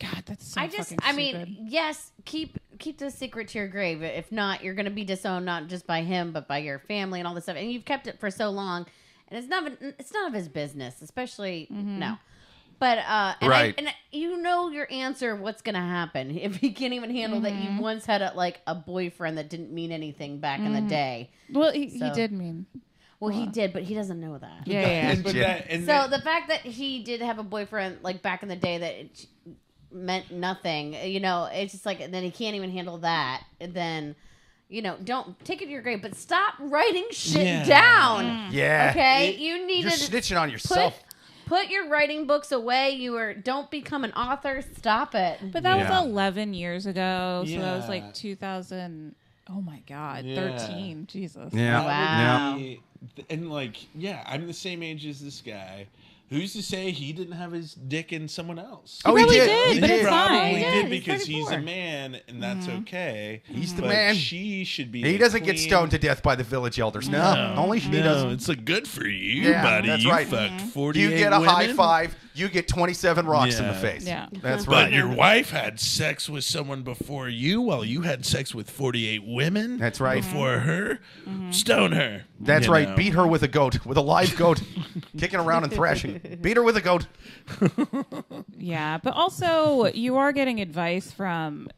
God, that's so fucking I mean, stupid. yes, keep the secret to your grave. If not, you're going to be disowned not just by him, but by your family and all this stuff. And you've kept it for so long, and it's none of his business, especially no. But and Right. you know your answer. What's going to happen if he can't even handle that? You once had a boyfriend that didn't mean anything back in the day. Well, he So- did mean. Well, he did, but he doesn't know that. Yeah, yeah. But that, and So that- the fact that he did have a boyfriend like back in the day that it meant nothing, it's just like then he can't even handle that. And then, don't take it to your grave, but stop writing shit Yeah. down. Yeah. Okay, you need You're to snitching on yourself. Put your writing books away. Don't become an author. Stop it. But that Yeah. was 11 years ago. So that was Yeah. like 2000. Oh my God. Yeah. 13. Jesus. Yeah. Wow. And I'm the same age as this guy. Who's to say he didn't have his dick in someone else? Oh, he probably did. did, He but did. it's Probably fine. He did did. He's because he's a 34. man, and that's okay. He's the But man. She should be. He a doesn't get queen. stoned to death by the village elders. No, only she No, does. it's like good for you, Yeah, buddy. that's you right. fucked 48 You get a women. high five. You get 27 rocks in the Yeah. face. Yeah. That's But right. your wife had sex with someone before you, while you had sex with 48 women. That's right. Before her, stone her. That's You right. know. Beat her with a goat, with a live goat, kicking around and thrashing. Beat her with a goat. Yeah. But also, you are getting advice from,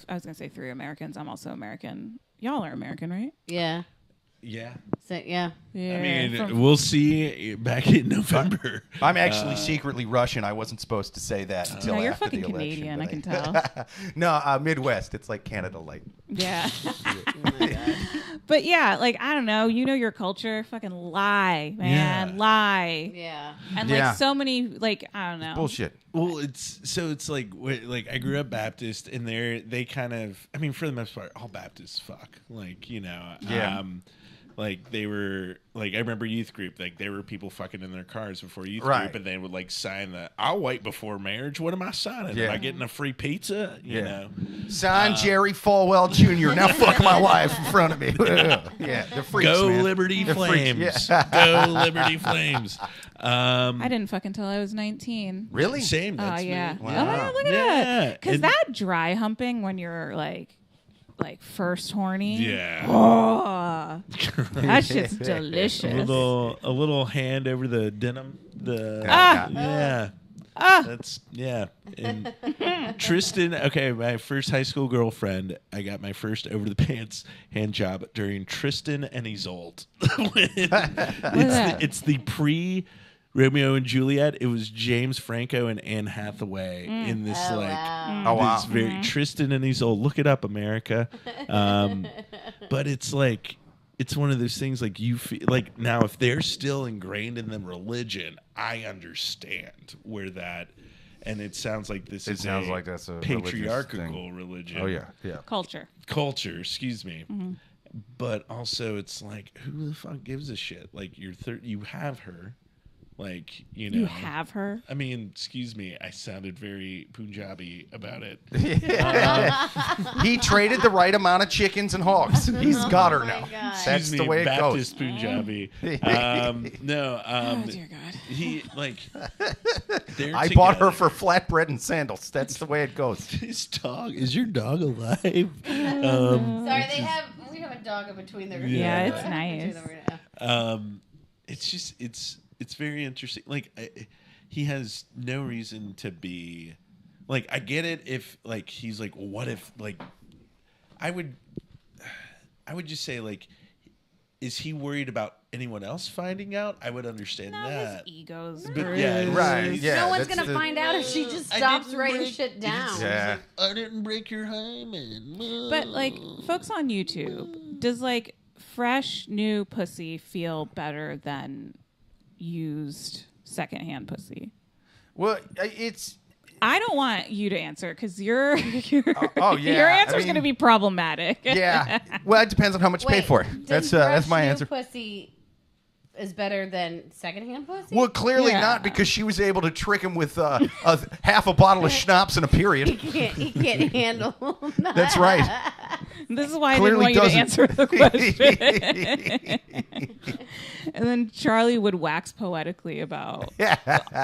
I was going to say 3 Americans. I'm also American. Y'all are American, right? Yeah. Yeah. So, yeah. Yeah. I mean, From- we'll see back in November. I'm actually secretly Russian. I wasn't supposed to say that until no, you're after fucking the election. Canadian. but I can tell. No, Midwest. It's like Canada light. Yeah. Oh my God. But yeah, like, I don't know. You know your culture. Fucking lie, man. Yeah. Lie. Yeah. And Yeah. like so many, like, I don't know. Bullshit. Well, it's like I grew up Baptist, and they kind of, I mean, for the most part, all Baptists fuck, Yeah. like they were like I remember youth group, like there were people fucking in their cars before youth Right. group, and they would like sign the "I'll wait before marriage." What am I signing? Yeah. Am I getting a free pizza? You know, Sign Jerry Falwell Jr. Now fuck my wife in front of me. Yeah, they're freaks, go man. Liberty They're freaks, Flames, yeah. go Liberty Flames. I didn't fuck until I was 19. Really? Same. Oh That's yeah. me. Wow. Oh my God, look at Yeah. that. Because And- that dry humping when you're like first horny. Yeah. Oh, that shit's delicious. A little hand over the denim. Ah. Yeah. Ah. That's And Tristan, okay, my first high school girlfriend, I got my first over the pants hand job during Tristan and Isolde. It's the pre Romeo and Juliet. It was James Franco and Anne Hathaway in this Oh, like wow. Oh, wow. this very Tristan and Isolde. Look it up, America. But it's like it's one of those things like you feel like now if they're still ingrained in the religion, I understand where that. And it sounds like this It is sounds like that's a religious patriarchal thing. religion. Oh, yeah. Culture. Culture, excuse me. But also, it's like, who the fuck gives a shit? Like, you have her. Like, you know. You have her. I mean, excuse me, I sounded very Punjabi about it. He traded the right amount of chickens and hogs. He's got her my now. God. That's Excuse the me, way it Baptist goes. Punjabi. No, Oh dear God. he, like, they're I bought her together. for flatbread and sandals. That's the way it goes. His dog, is your dog alive? Sorry, we have a dog in between their Yeah, it's nice. between them right now. It's just it's very interesting. Like he has no reason to be like I get it if like he's like well, what if like I would just say like is he worried about anyone else finding out? I would understand No, his that. ego's But yeah, bruised. Right, yeah. No one's that's gonna the- find out if she just I stops didn't writing break- shit down. Yeah. I didn't break your hymen. But like folks on YouTube, does like fresh new pussy feel better than used secondhand pussy? Well, it's... I don't want you to answer because your oh, yeah. your I answer is mean- going to be problematic. Yeah. Well, it depends on how much you pay for it. That's my fresh answer. new pussy is better than secondhand pussy? Well, clearly Yeah. not because she was able to trick him with half a bottle of schnapps in a period. he can't handle. That's right. This is why Clearly I didn't want doesn't. you to answer the question. And then Charlie would wax poetically about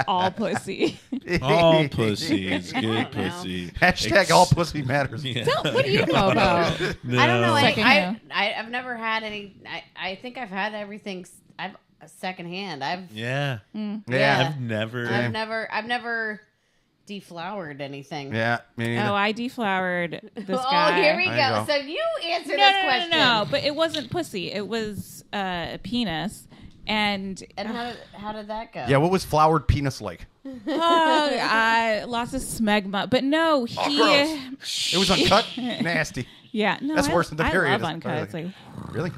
all pussy. all pussy is good pussy. Hashtag all pussy matters. Yeah. What do you know about? I don't know. Secondhand. I've never had any. I think I've had everything. I've secondhand. Yeah. Yeah. I've never. I've never deflowered anything. Yeah. Me neither. Oh, I deflowered this Oh, guy. here we There go. you go. So you answer No, this no, question. no, but it wasn't pussy. It was a penis. And And how did that go? Yeah, what was flowered penis like? lots of smegma. But no, he. Oh, gross. It was uncut? Nasty. Yeah, no, That's worse than the period. I It's love uncut. It's really- like, Really?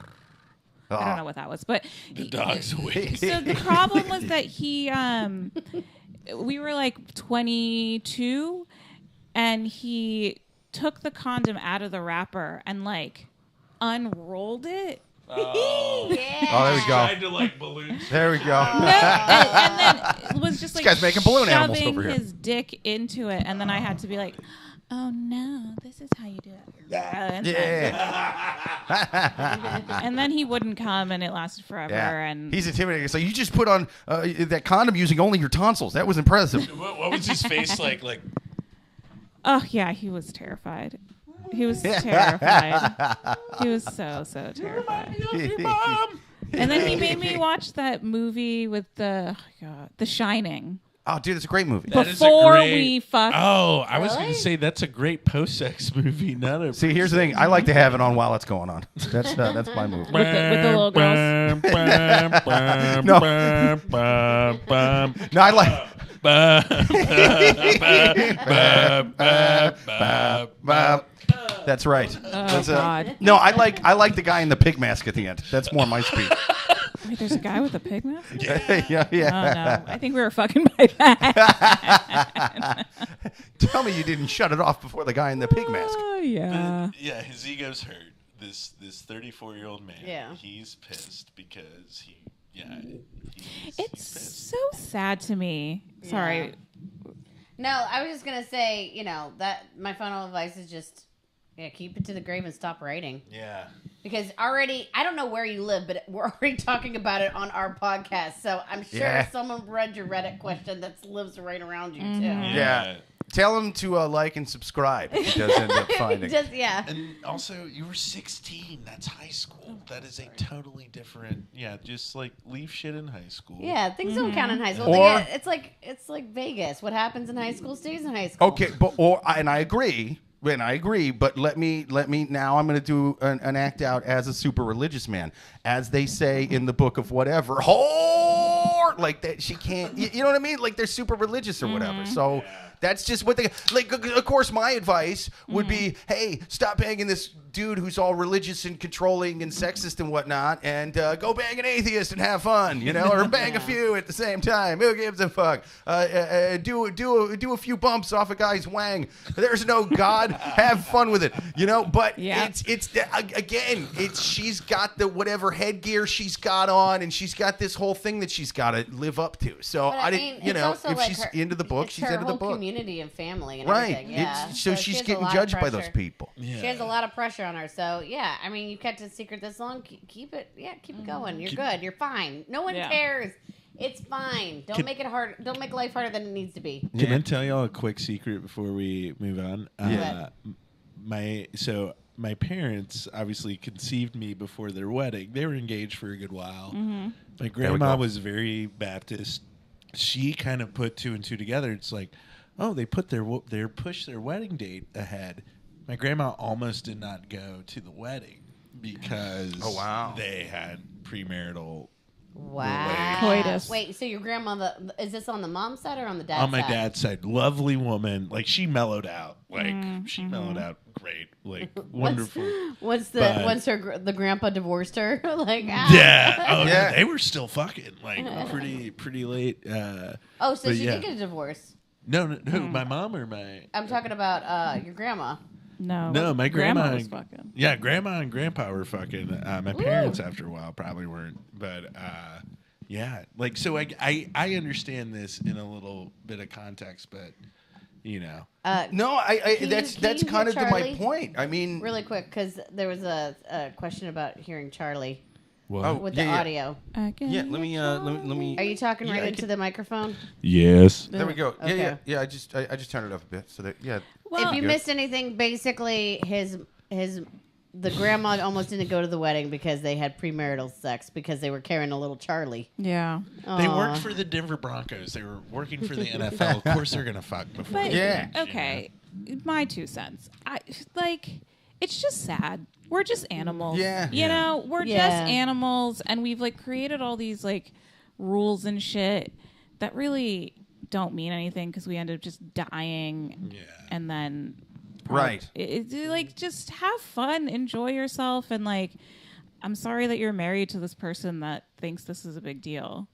I don't know what that was, but The dog's awake. So the problem was that we were like 22, and he took the condom out of the wrapper and like unrolled it. Yeah. Oh, there we go. Tried to like balloons. There we go. No, and then was just like guy's making balloon animals shoving over here. his dick into it, and then I had to be like, "Oh no, this is how you do it." And, Yeah. and then he wouldn't come, and it lasted forever. Yeah. And He's intimidating. So you just put on that condom using only your tonsils. That was impressive. What was his face like? Like oh yeah, he was terrified. He was terrified. He was so terrified. And then he made me watch that movie with The Shining. Oh, dude, it's a great movie. That is a Before great- we fuck. Oh, I was going Really? to say that's a great post-sex movie. Not a See, here's the thing. I like to have it on while it's going on. That's my move. With the little girls. No. No, I like. That's right. That's, God. No, I like the guy in the pig mask at the end. That's more my speed. Wait, there's a guy with a pig mask? yeah. Oh no, I think we were fucking by that. Tell me you didn't shut it off before the guy in the pig mask. Oh yeah. Yeah, his ego's hurt. this 34-year-old man. Yeah. He's pissed because he's It's pissed. so sad to me. Sorry. No, I was just gonna say, that my final advice is just, keep it to the grave and stop writing. Yeah. Because already, I don't know where you live, but we're already talking about it on our podcast. So I'm sure someone read your Reddit question that lives right around you too. Yeah. Tell him to like and subscribe if he does end up finding. And also, you were 16. That's high school. That is a totally different. Yeah, just like leave shit in high school. Yeah, things don't count in high school. Or- it's like Vegas. What happens in high school stays in high school. Okay, and I agree. But let me now. I'm going to do an act out as a super religious man, as they say in the book of whatever. Whore, like that. She can't. You know what I mean? Like they're super religious or whatever. So that's just what they like. Of course, my advice would be, hey, stop banging this dude who's all religious and controlling and sexist and whatnot, and go bang an atheist and have fun, or bang a few at the same time. Who gives a fuck? Do a few bumps off a guy's wang. There's no God. Have fun with it, But it's she's got the whatever headgear she's got on, and she's got this whole thing that she's got to live up to. So But I mean, it's also if like she's her- into the book, it's she's her into the whole book. community and family and Right. everything. Yeah. So she she's has a getting lot of judged by those pressure. people. Yeah. She has a lot of pressure on her. So yeah, I mean, you kept it secret this long. Keep it. Yeah, keep it going. You're good. You're fine. No one cares. It's fine. Don't make it hard. Don't make life harder than it needs to be. Can I tell y'all a quick secret before we move on? Yeah. My parents obviously conceived me before their wedding. They were engaged for a good while. My grandma was very Baptist. She kind of put two and two together. It's like, oh, they pushed their wedding date ahead. My grandma almost did not go to the wedding because they had premarital. Wow. Coitus. Wait, so your grandmother, is this on the mom's side or on the dad's side? On my dad's side, lovely woman. Like she mellowed out. Like she mellowed out great. Like wonderful. Once the grandpa divorced her, like Yeah. Oh, Yeah. They were still fucking like pretty late. so but she yeah. did get a divorce. No, my mom or my. I'm talking about your grandma. No, my grandma was fucking. Yeah, grandma and grandpa were fucking. My parents, after a while, probably weren't. But yeah, like so, I understand this in a little bit of context, but No, Can that's you kind of hear my Charlie? point. I mean, Really quick, because there was a question about hearing Charlie with yeah, the yeah. audio. yeah. Let me. Are you talking Yeah, right I into the microphone? yes. There we go. Okay. Yeah. I just turned it up a bit so that Well, If you Good. missed anything, basically the grandma almost didn't go to the wedding because they had premarital sex because they were carrying a little Charlie. yeah. They worked for the Denver Broncos. They were working for the NFL. Of course, they're gonna fuck before. But Yeah. okay, my 2 cents. It's just sad. We're just animals. Yeah. We're Yeah. just animals, and we've created all these rules and shit that really don't mean anything because we end up just dying. Yeah. And then Right. just have fun, enjoy yourself, and I'm sorry that you're married to this person that thinks this is a big deal.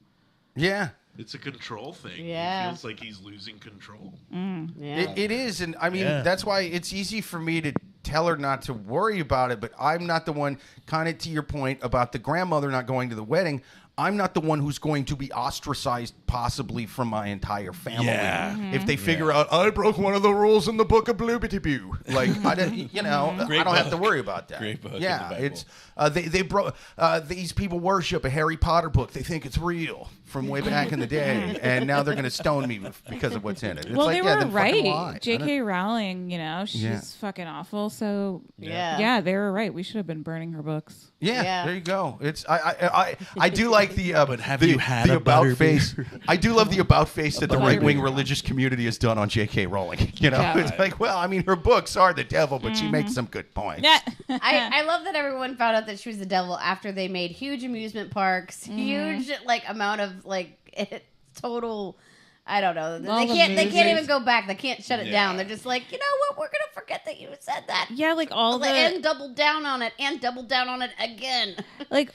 Yeah. It's a control thing. Yeah. He feels like he's losing control. Yeah. It is, and I mean Yeah. that's why it's easy for me to tell her not to worry about it. But I'm not the one. Kind of to your point about the grandmother not going to the wedding. I'm not the one who's going to be ostracized possibly from my entire family Yeah. if they figure out I broke one of the rules in the book of Bloobity Boo. Like I don't, Great I don't have to book. worry about that. Great book in Yeah, the Bible. it's they broke. These people worship a Harry Potter book. They think it's real from way back in the day, and now they're going to stone me because of what's in it. It's Well, like, they yeah, were then fucking lie. right. J.K. Rowling, she's Yeah. fucking awful. So Yeah. they were right. We should have been burning her books. Yeah, Yeah. there you go. It's I do like the But have you had the a about butterbeer? face. I do love the about face that the butterbeer. right wing religious community has done on J.K. Rowling. Yeah. It's like, well, I mean, her books are the devil, but she makes some good points. Yeah. I love that everyone found out that she was the devil after they made huge amusement parks, huge amount of total. I don't know. All They the can't movies. even go back. They can't shut it Yeah. down. They're just like, you know what? We're gonna forget that you said that. Yeah, all And the double down on it, and double down on it again.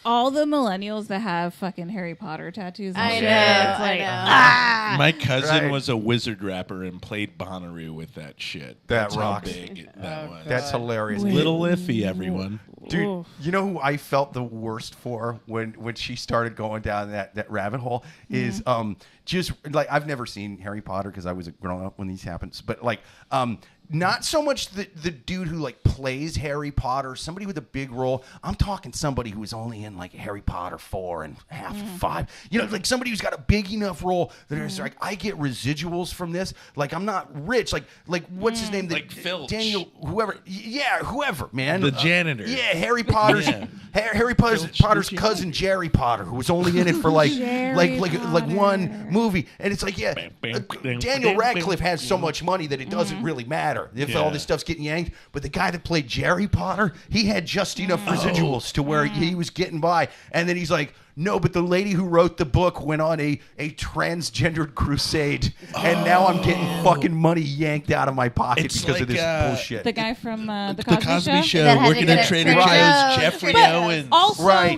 all the millennials that have fucking Harry Potter tattoos. And I shit. know. It's I like, know. ah! My cousin Right. was a wizard rapper and played Bonnaroo with that shit. That That's rocks. how big that was. That's hilarious. Wait. Little iffy, everyone. Dude, Oof. you know who I felt the worst for when she started going down that rabbit hole is just like I've never seen Harry Potter because I was growing up when these happens, but like not so much the dude who like plays Harry Potter, somebody with a big role. I'm talking somebody who was only in like Harry Potter 4 and half 5. You know, like somebody who's got a big enough role that it's like I get residuals from this. Like I'm not rich. Like what's his name? Like Filch. Daniel, whoever. Yeah, whoever, man. The janitor. Yeah, Harry Potter's Harry Potter's cousin Jerry Potter, who was only in it for like one movie, and it's like Daniel Radcliffe has so much money that it doesn't really matter if all this stuff's getting yanked. But the guy that played Jerry Potter, he had just enough residuals to where he was getting by, and then he's like, no, but the lady who wrote the book went on a transgendered crusade, and now I'm getting fucking money yanked out of my pocket because of this bullshit. The guy from the Cosby Show That had to working get at it Trader Trader Joe's, Joe's. Jeffrey But Owens. Also,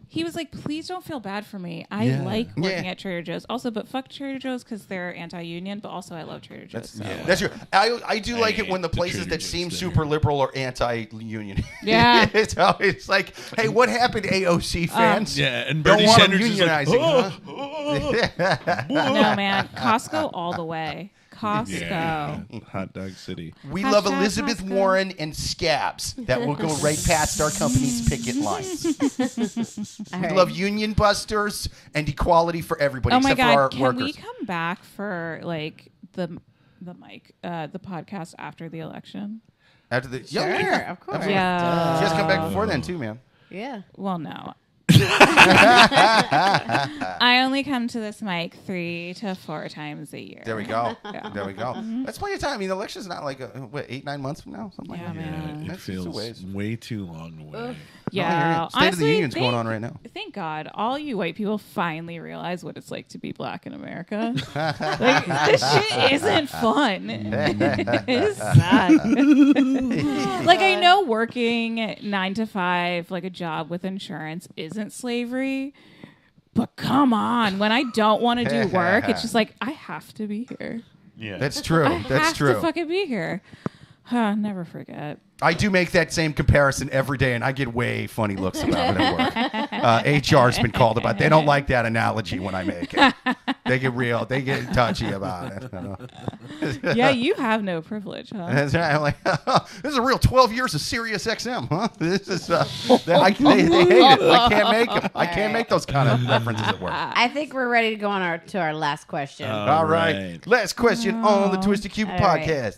he was like, please don't feel bad for me. I like working Yeah. at Trader Joe's. Also, but fuck Trader Joe's because they're anti-union. But also, I love Trader Joe's. That's true. I do like it when the hate the places Trader that Joe's seem there. super liberal are anti-union. Yeah. it's like, hey, what happened, AOC fans? Yeah, and Don't Bernie want them Sanders is like, unionizing, No, man. Costco all the way. Costco. yeah, Hot Dog City. We love Hashtag Elizabeth Costco. Warren and scabs. That will go right past our company's picket lines. We love union busters and equality for everybody Oh my except for our God. Can workers. we come back for like the podcast after the election? After the Sure, yeah, of course. Yeah. you guys come back before then too, man. Yeah. Well, no. I only come to this mic 3 to 4 times a year. There we go. Yeah. There we go. That's plenty of time. I mean, the election's not like 8-9 months from now, something Yeah, like that. man. It That's just a feels ways. way too long away. Yeah. State of the Honestly, Union's going on right now. Thank God, all you white people finally realize what it's like to be black in America. Like, this shit isn't fun. It's sad. Like, I know working 9 to 5, like a job with insurance, isn't slavery. But come on, when I don't want to do work, it's just like I have to be here. Yeah, That's true. I That's have true. to fucking be here. Never forget. I do make that same comparison every day, and I get way funny looks about it at work. HR's been called about. They don't like that analogy when I make it. They get real. They get touchy about it. Yeah, you have no privilege, huh? That's right. I'm like, this is a real 12 years of Sirius XM, huh? This is they hate it. I can't make them. I can't make those kind of references at work. I think we're ready to go on to our last question. All right. Last question on the Twisted Cupid All right. podcast.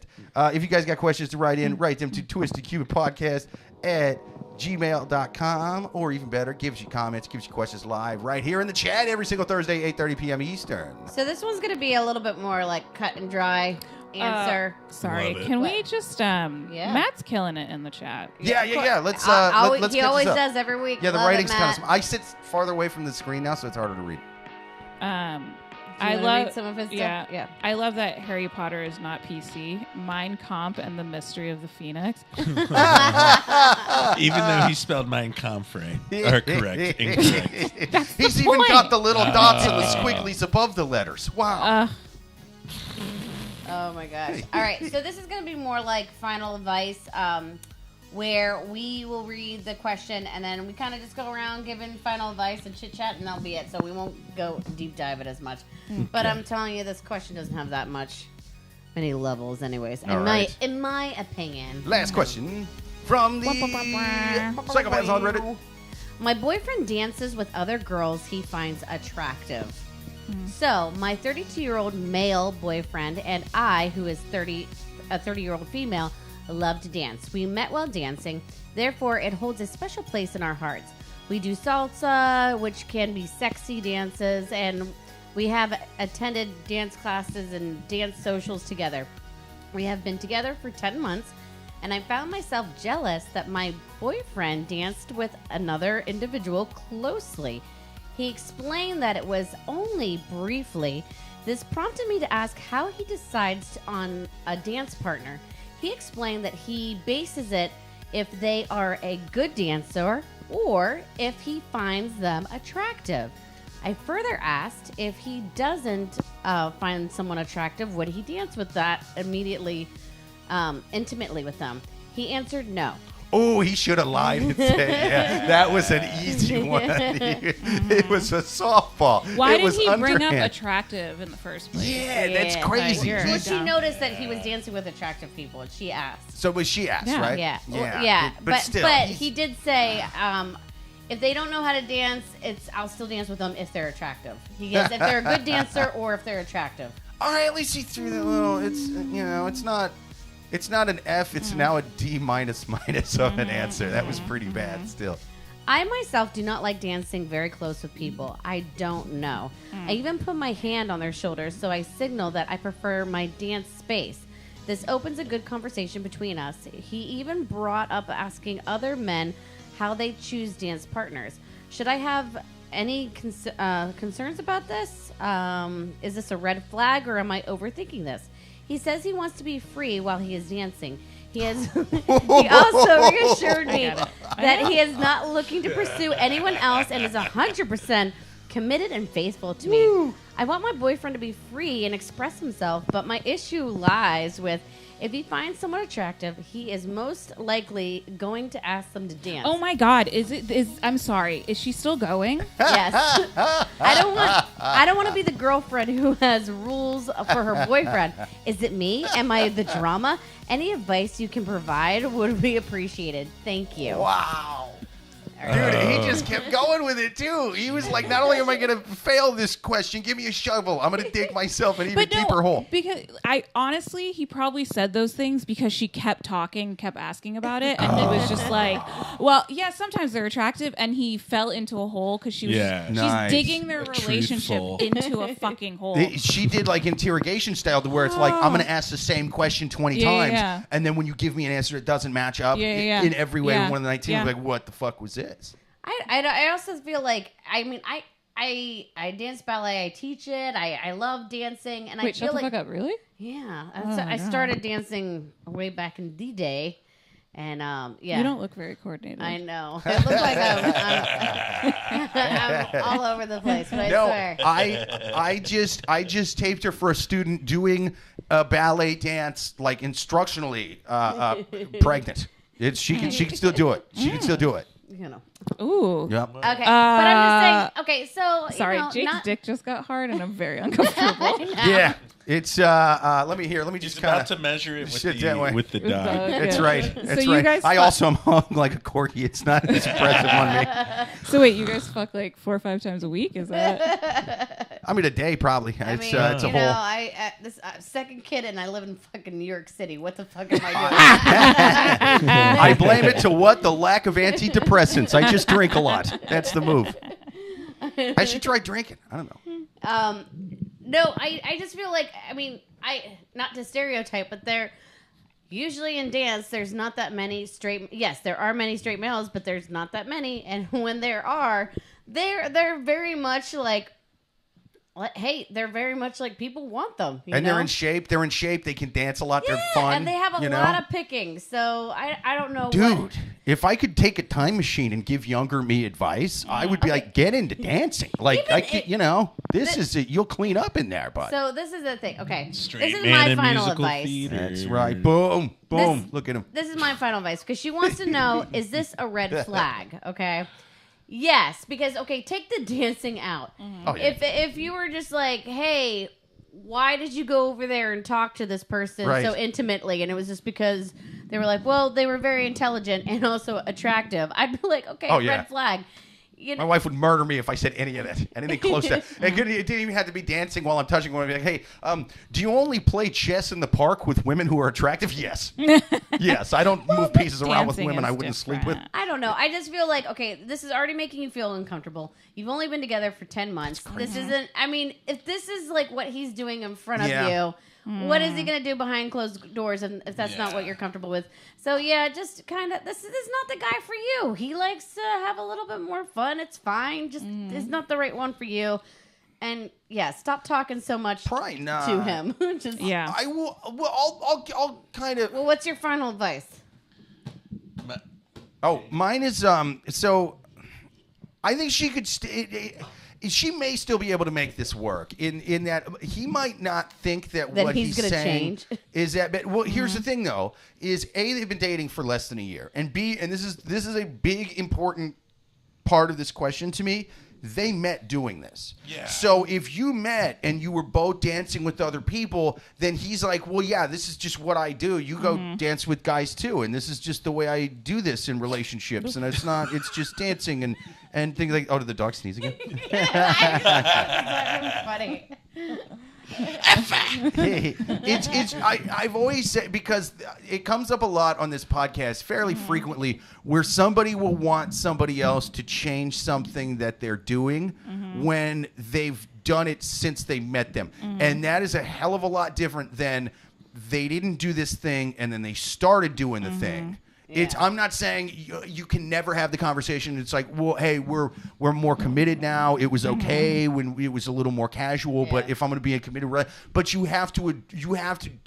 If you guys got questions to write in, write them to twistedcupidpodcast@gmail.com, or even better, give us your comments, give us your questions live right here in the chat every single Thursday, 8:30 p.m. Eastern. So this one's going to be a little bit more like cut and dry answer. Sorry, Love it. can we just Matt's killing it in the chat. Yeah. Let's He get always this up. does every week. Yeah, the Love it, writing's kind of Matt. small. I sit farther away from the screen now, so it's harder to read. Do you I wanna love read some of his stuff? yeah, Yeah. I love that Harry Potter is not PC. Mein Kampf and the Mystery of the Phoenix. Even though he spelled Mein Kampf right. Or correct. Incorrect. He's even point. got the little dots and the squigglies above the letters. Wow. Oh my gosh. All right. So this is going to be more like final advice, where we will read the question and then we kind of just go around giving final advice and chit chat, and that'll be it. So we won't go deep dive it as much. But I'm telling you, this question doesn't have that many levels, anyways. All right. In my opinion. Last question from the Psychopaths on Reddit. My boyfriend dances with other girls he finds attractive. So, my 32-year-old male boyfriend and I, who is a 30-year-old female, love to dance. We met while dancing, therefore it holds a special place in our hearts. We do salsa, which can be sexy dances, and we have attended dance classes and dance socials together. We have been together for 10 months, and I found myself jealous that my boyfriend danced with another individual closely. He explained that it was only briefly. This prompted me to ask how he decides on a dance partner. He explained that he bases it if they are a good dancer or if he finds them attractive. I further asked if he doesn't find someone attractive, would he dance with that immediately, intimately with them? He answered no. Oh, he should have lied and said, yeah, that was an easy one. It was a softball. Why it did was he bring up underhand. attractive in the first place? Yeah, that's crazy. Well, she noticed that he was dancing with attractive people, and she asked. So was she asked, Yeah. right? Yeah, Yeah. yeah. But still. but he did say, if they don't know how to dance, I'll still dance with them if they're attractive. He goes, if they're a good dancer or if they're attractive. All right, at least he threw that little. It's not an F. It's now a D minus of an answer. That was pretty bad. Still. I myself do not like dancing very close with people I don't know. I even put my hand on their shoulders, so I signal that I prefer my dance space. This opens a good conversation between us. He even brought up asking other men how they choose dance partners. Should I have any concerns about this? Is this a red flag, or am I overthinking this? He says he wants to be free while he is dancing. He also reassured me that he is not looking to pursue anyone else and is 100% committed and faithful to me. I want my boyfriend to be free and express himself, but my issue lies with if he finds someone attractive, he is most likely going to ask them to dance. Oh my God! I'm sorry. Is she still going? Yes. I don't want to be the girlfriend who has rules for her boyfriend. Is it me? Am I the drama? Any advice you can provide would be appreciated. Thank you. Wow. Dude, he just kept going with it, too. He was like, not only am I going to fail this question, give me a shovel. I'm going to dig myself an even deeper hole. Because honestly, he probably said those things because she kept talking, kept asking about it. And it was just like, well, yeah, sometimes they're attractive. And he fell into a hole because she's digging their relationship into a fucking hole. She did like interrogation style to where it's like, I'm going to ask the same question 20 times. Yeah. And then when you give me an answer that doesn't match up in every way with one of the 19, I'm like, what the fuck was this? I also feel like, I dance ballet. I teach it. I love dancing, and Wait, I feel shut the like fuck up, really? Yeah, I started dancing way back in the day, and yeah. You don't look very coordinated. I know. It looks like I'm all over the place, but I swear. I just taped her for a student doing a ballet dance like instructionally pregnant. She can still do it. She can still do it. You know. Ooh. Yep. Okay, but I'm just saying. Okay, so sorry, Jake's dick just got hard, and I'm very uncomfortable. Yeah, it's. Let me just kind about to measure it with the dog. That's right. That's so right. You guys I also am hung like a corgi. It's not as impressive on me. So wait, you guys fuck like 4 or 5 times a week? Is that? I mean, a day probably. It's a whole. This second kid, and I live in fucking New York City. What the fuck am I doing? I blame it to what? The lack of antidepressants. I just drink a lot. That's the move. I should try drinking. I don't know. No, I just feel like, not to stereotype, but they're usually in dance, there's not that many straight. Yes, there are many straight males, but there's not that many. And when there are, they're very much like, hey, they're very much like people want them. They're in shape. They're in shape. They can dance a lot. Yeah, they're fun. And they have a lot of picking. So I don't know. Dude, if I could take a time machine and give younger me advice, I would be like, get into dancing. Like, this is it. You'll clean up in there, bud. So this is the thing. Okay. Straight this is man my in final musical advice. theater. That's right. Boom. Look at him. This is my final advice because she wants to know, is this a red flag? Okay. Yes, because take the dancing out. Oh, yeah. If you were just like, hey, why did you go over there and talk to this person so intimately, and it was just because they were like, well, they were very intelligent and also attractive, I'd be like, red flag. My wife would murder me if I said any of that. Anything close to it. It didn't even have to be dancing while I'm touching one. I'd be like, hey, do you only play chess in the park with women who are attractive? Yes. Yes. I don't move pieces around with women I wouldn't sleep with. I don't know. I just feel like, this is already making you feel uncomfortable. You've only been together for 10 months. This isn't, if this is like what he's doing in front of you, what is he going to do behind closed doors if that's not what you're comfortable with? So, just kind of, this is not the guy for you. He likes to have a little bit more fun. It's fine. Just it's not the right one for you. And, stop talking so much to him. I will. Well, I'll kind of. Well, what's your final advice? Mine is, so I think she could she may still be able to make this work in that he might not think that what he's gonna saying change. is that. But, well, here's the thing though: is A, they've been dating for less than a year, and B, and this is a big important part of this question to me. They met doing this. Yeah. So if you met and you were both dancing with other people, then he's like, well, yeah, this is just what I do. You go dance with guys too, and this is just the way I do this in relationships. And it's just dancing and things like. Oh, did the dog sneeze again? That was funny. I've always said, because it comes up a lot on this podcast fairly frequently, where somebody will want somebody else to change something that they're doing when they've done it since they met them. And that is a hell of a lot different than they didn't do this thing and then they started doing the thing. I'm not saying you can never have the conversation. It's like, well, hey, we're more committed now. It was okay when it was a little more casual, but if I'm going to be in committed, but you have to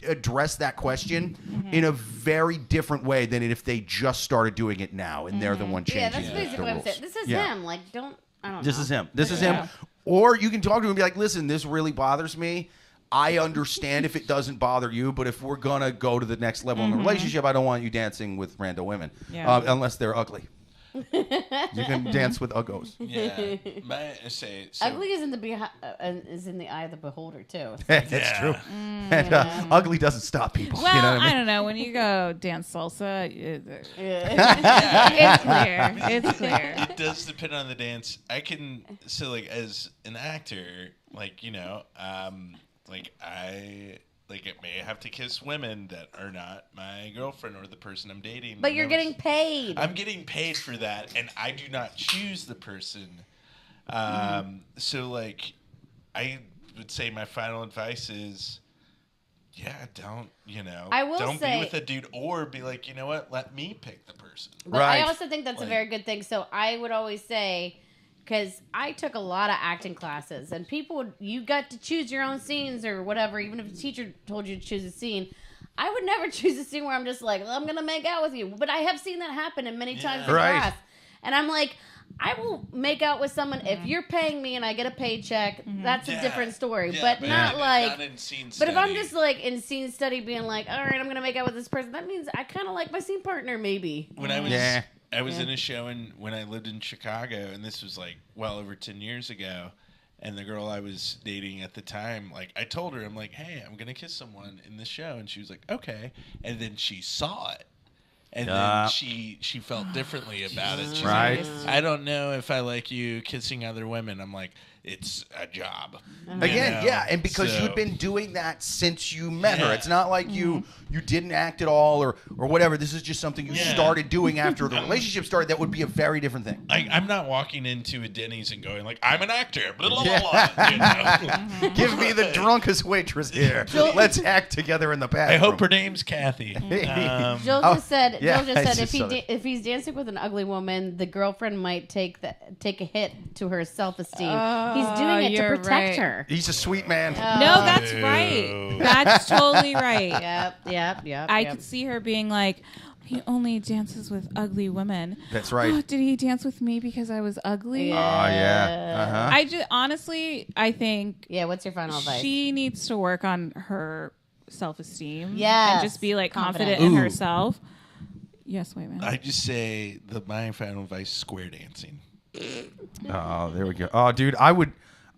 address that question in a very different way than if they just started doing it now and they're the one changing. Yeah, that's basically what I'm saying. This is him. Like, I don't know. This is him. This is him. Or you can talk to him and be like, listen, this really bothers me. I understand if it doesn't bother you, but if we're going to go to the next level in the relationship, I don't want you dancing with random women unless they're ugly. You can dance with uggos. Yeah. So, Ugly is in the eye of the beholder, too. That's true. And ugly doesn't stop people. Well, you know what I mean? don't know. When you go dance salsa, it's clear. It does depend on the dance. Like as an actor, like, I may have to kiss women that are not my girlfriend or the person I'm dating. But you're getting paid. I'm getting paid for that, and I do not choose the person. So, like, I would say my final advice is, don't be with a dude, or be like, you know what, let me pick the person. But I also think that's a very good thing. So I would always say, because I took a lot of acting classes, and you got to choose your own scenes or whatever, even if the teacher told you to choose a scene. I would never choose a scene where I'm just like, well, I'm going to make out with you. But I have seen that happen many times in class. And I'm like, I will make out with someone if you're paying me and I get a paycheck. That's a different story. But not in scene study. But if I'm just like in scene study being like, all right, I'm going to make out with this person, that means I kind of like my scene partner maybe. When I was in a show when I lived in Chicago, and this was like well over 10 years ago, and the girl I was dating at the time, like, I told her, I'm like, hey, I'm going to kiss someone in this show, and she was like, okay, and then she saw it. And then she felt differently about it. She's like, I don't know if I like you kissing other women. I'm like, it's a job. Again, and because you'd been doing that since you met her. It's not like you didn't act at all or whatever. This is just something you started doing after the relationship started. That would be a very different thing. I'm not walking into a Denny's and going like, I'm an actor. Blah, blah, blah, Give me the drunkest waitress here. Let's act together in the bathroom. I hope her name's Kathy. Jill just said if he's dancing with an ugly woman, the girlfriend might take a hit to her self-esteem. He's doing it to protect her. He's a sweet man. No, that's right. That's totally right. Yep. I could see her being like, he only dances with ugly women. That's right. Oh, did he dance with me because I was ugly? Yeah. I think. Yeah. What's your final advice? She needs to work on her self-esteem. Yes. And just be like confident in herself. Yes, wait a minute. I just say my final advice: square dancing. Oh, there we go. Oh, dude, I would.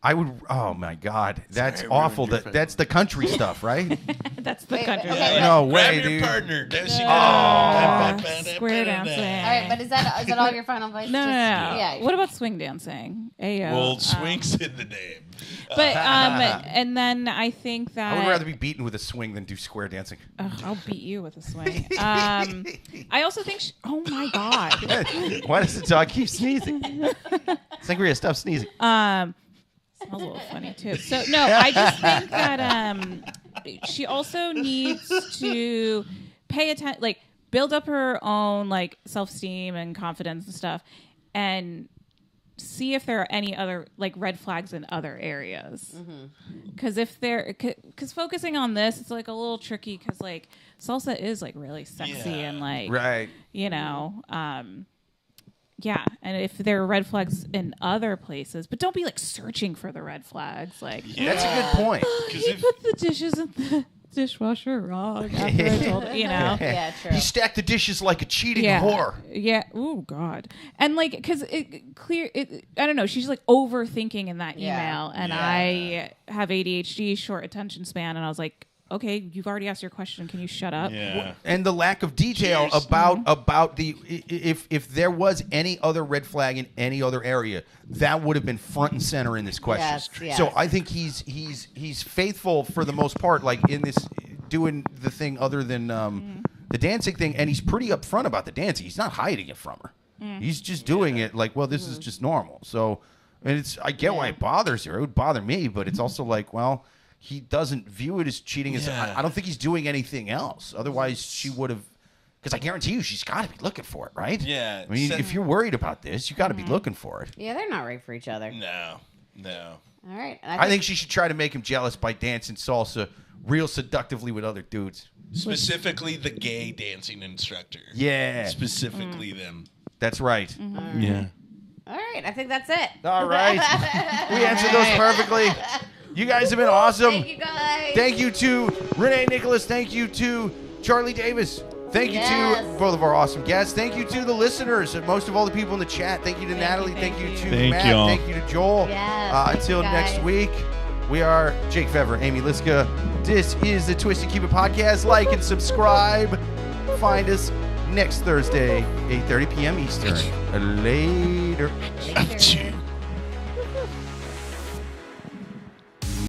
Oh my God, that's awful. That's the country stuff, right? That's the country. Okay, no way, Grab your dude. partner. Square dancing. All right, but is that all your final advice? No. Yeah. What about swing dancing? Well, swing's in the name. But and then I think that I would rather be beaten with a swing than do square dancing. I'll beat you with a swing. I also think. Oh my God! Why does the dog keep sneezing? Sangria, stop sneezing. Smells a little funny too. So no, I just think that she also needs to pay attention, like build up her own like self-esteem and confidence and stuff, and see if there are any other like red flags in other areas. Because because focusing on this, it's like a little tricky because like salsa is like really sexy and like Yeah, and if there are red flags in other places, but don't be like searching for the red flags. Like, That's a good point. he put the dishes in the dishwasher wrong after I told him, Yeah, true. He stacked the dishes like a cheating Yeah. whore. Yeah. Oh God. And like, because I don't know. She's like overthinking in that Yeah. email, and Yeah. I have ADHD, short attention span, and I was like, okay, you've already asked your question. Can you shut up? Yeah. And the lack of detail Cheers. about the if there was any other red flag in any other area, that would have been front and center in this question. Yes, yes. So I think he's faithful for the most part, like in this doing the thing other than the dancing thing, and he's pretty upfront about the dancing. He's not hiding it from her. He's just doing it like, well, this is just normal. So, and I get why it bothers her. It would bother me, but it's also like, well, he doesn't view it as cheating. Yeah. I don't think he's doing anything else. Otherwise, she would have. Because I guarantee you, she's got to be looking for it, right? Yeah. I mean, if you're worried about this, you got to be looking for it. Yeah, they're not right for each other. No. All right. I think she should try to make him jealous by dancing salsa real seductively with other dudes. Specifically the gay dancing instructor. Yeah, Specifically them. that's right. Yeah. All right. I think that's it. All right, we answered those perfectly. You guys have been awesome. Thank you, guys. Thank you to Renee Nicholas. Thank you to Charlie Davis. Thank you to Yes. both of our awesome guests. Thank you to the listeners and most of all the people in the chat. Thank you to Natalie. Thank you to Thank Matt. y'all. Thank you to Joel. Yes, thank Until you, next guys. week, we are Jake Vevera, Amy Liszka. This is the Twisted Cupid Podcast. Like and subscribe. Find us next Thursday, 8:30 p.m. Eastern. Later. Later.